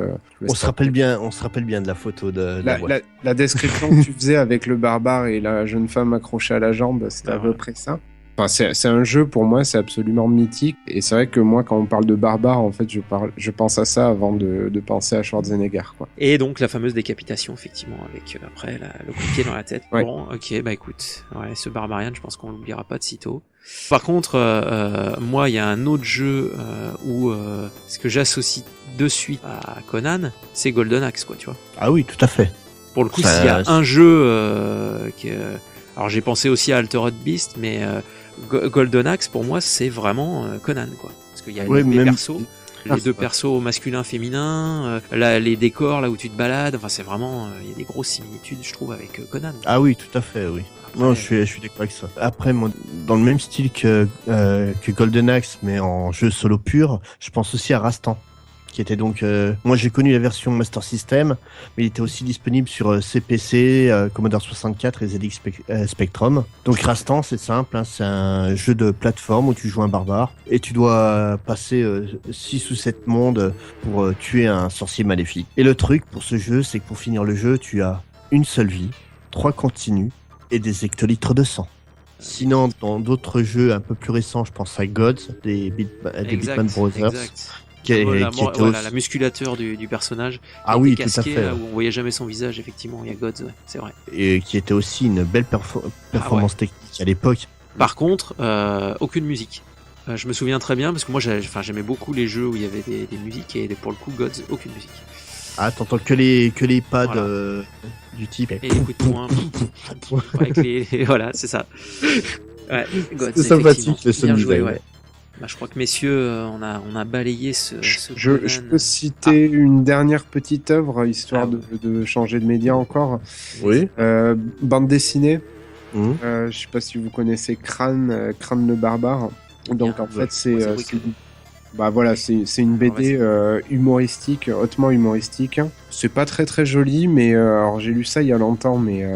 On se rappelle bien de la photo de la boîte. La description que tu faisais avec le barbare et la jeune femme accrochée à la jambe, c'était à peu près ça. Enfin, c'est un jeu, pour moi, c'est absolument mythique. Et c'est vrai que moi, quand on parle de barbare, en fait, je pense à ça avant de penser à Schwarzenegger, quoi. Et donc la fameuse décapitation, effectivement, avec après le coup de pied dans la tête. Ouais. Bon, ok, bah écoute, ouais, ce Barbarian, je pense qu'on l'oubliera pas de sitôt. Par contre, moi, il y a un autre jeu où ce que j'associe de suite à Conan, c'est Golden Axe, quoi, tu vois. Ah oui, tout à fait. Pour le coup, s'il y a un jeu alors j'ai pensé aussi à Altered Beast, mais Golden Axe, pour moi, c'est vraiment Conan, quoi. Parce qu'il y a les persos, les deux persos masculins, féminins, les décors, là où tu te balades, enfin, c'est vraiment, il y a des grosses similitudes, je trouve, avec Conan. Ah oui, tout à fait, oui. Après, non, je suis d'accord avec ça. Après, moi, dans le même style que Golden Axe, mais en jeu solo pur, je pense aussi à Rastan, qui était donc... moi, j'ai connu la version Master System, mais il était aussi disponible sur CPC, Commodore 64 et ZX Spectrum. Donc Rastan, c'est simple, hein, c'est un jeu de plateforme où tu joues un barbare, et tu dois passer 6 ou 7 mondes pour tuer un sorcier maléfique. Et le truc pour ce jeu, c'est que pour finir le jeu, tu as une seule vie, 3 continues, et des hectolitres de sang. Sinon, dans d'autres jeux un peu plus récents, je pense à Gods, des Bitman Brothers. Exact. Qui était la musculature du personnage. Ah oui, casqué, tout à fait. Là, où on voyait jamais son visage, effectivement. Il y a Gods, ouais, c'est vrai. Et qui était aussi une belle performance technique à l'époque. Par contre, aucune musique. Je me souviens très bien parce que moi, j'aimais beaucoup les jeux où il y avait des musiques et pour le coup, Gods, aucune musique. Ah, t'entends que les pads voilà. Du type. Et les coups de poing. Avec voilà, c'est ça. Ouais, Gods, c'est sympathique le bien joué, ouais. Bah, je crois que messieurs, on a balayé ce je peux citer une dernière petite œuvre, histoire de changer de média encore. Oui. Bande dessinée. Je sais pas si vous connaissez Crâne le barbare. Donc en fait c'est une BD humoristique, hautement humoristique. C'est pas très très joli, mais alors j'ai lu ça il y a longtemps, mais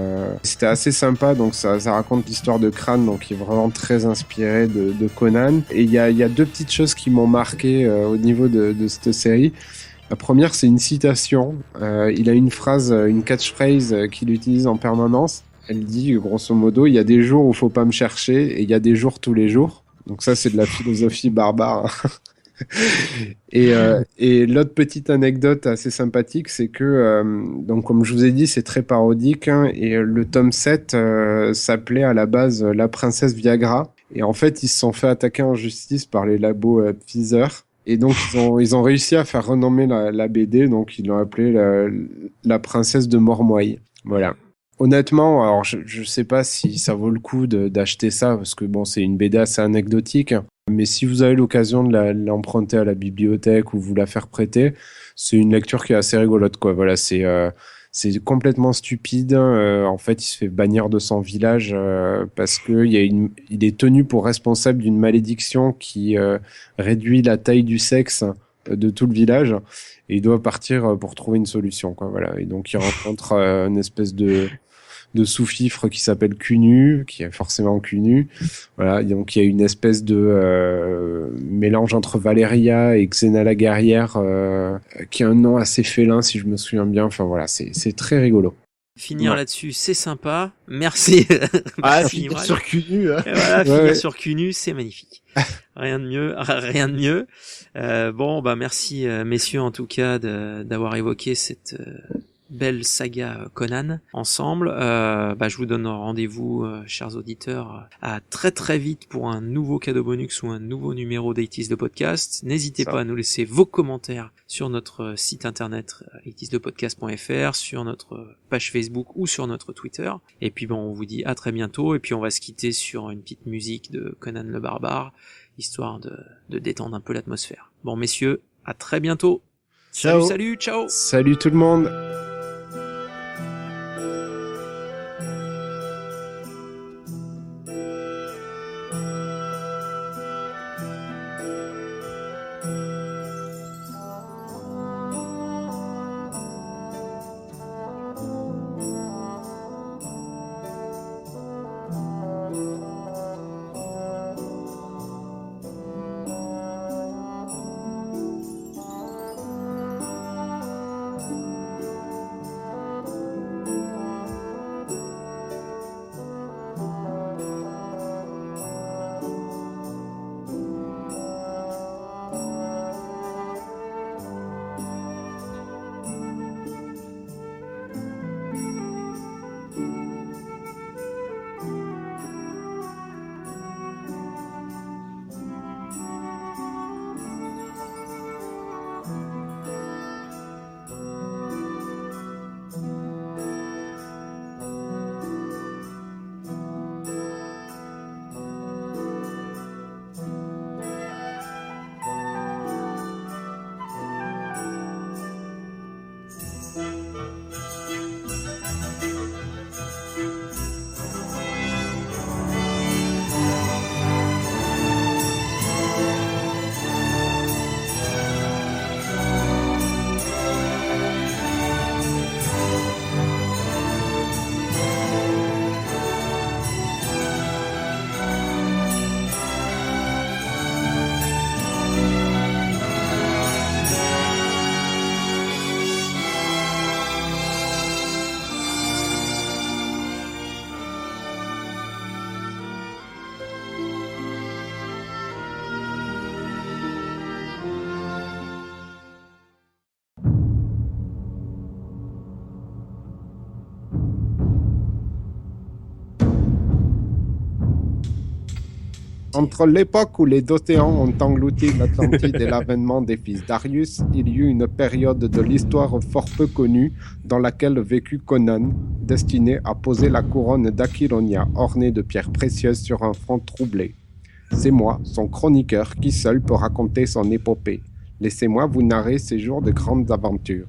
c'était assez sympa. Donc ça raconte l'histoire de Crâne, donc qui est vraiment très inspiré de Conan. Et il y a deux petites choses qui m'ont marqué au niveau de cette série. La première, c'est une citation. Il a une phrase, une catchphrase qu'il utilise en permanence. Elle dit, grosso modo, il y a des jours où faut pas me chercher et il y a des jours tous les jours. Donc ça, c'est de la philosophie barbare. Et l'autre petite anecdote assez sympathique, c'est que, donc comme je vous ai dit, c'est très parodique, hein, et le tome 7 s'appelait à la base La Princesse Viagra. Et en fait, ils se sont fait attaquer en justice par les labos Pfizer. Et donc, ils ont réussi à faire renommer la BD, donc ils l'ont appelée la Princesse de Mormoy. Voilà. Honnêtement, alors je sais pas si ça vaut le coup d'acheter ça, parce que bon, c'est une BD assez anecdotique. Mais si vous avez l'occasion de l'emprunter à la bibliothèque ou vous la faire prêter, c'est une lecture qui est assez rigolote, quoi. Voilà, c'est complètement stupide. En fait, il se fait bannir de son village parce que il est tenu pour responsable d'une malédiction qui réduit la taille du sexe de tout le village. Et il doit partir pour trouver une solution, quoi. Voilà. Et donc, il rencontre une espèce de sous-fifre qui s'appelle Cunu, qui est forcément Cunu. Voilà, donc il y a une espèce de mélange entre Valéria et Xena la guerrière, qui a un nom assez félin si je me souviens bien. Enfin voilà, c'est très rigolo. Finir là-dessus, c'est sympa. Merci. Finir sur Cunu. Hein. Voilà, finir sur Cunu, c'est magnifique. Rien de mieux, rien de mieux. Bon, bah merci messieurs en tout cas d'avoir évoqué cette belle saga Conan ensemble. Je vous donne rendez-vous, chers auditeurs, à très très vite pour un nouveau cadeau bonus ou un nouveau numéro d'Eighties de podcast. N'hésitez pas à nous laisser vos commentaires sur notre site internet eightiesdepodcast.fr, sur notre page Facebook ou sur notre Twitter. Et puis bon, on vous dit à très bientôt, et puis on va se quitter sur une petite musique de Conan le Barbare, histoire de détendre un peu l'atmosphère. Bon messieurs, à très bientôt. Ciao. Salut, ciao. Salut tout le monde. Entre l'époque où les Dothéens ont englouti l'Atlantide et l'avènement des fils Darius, il y eut une période de l'histoire fort peu connue dans laquelle vécut Conan, destiné à poser la couronne d'Aquilonia ornée de pierres précieuses sur un front troublé. C'est moi, son chroniqueur, qui seul peut raconter son épopée. Laissez-moi vous narrer ces jours de grandes aventures.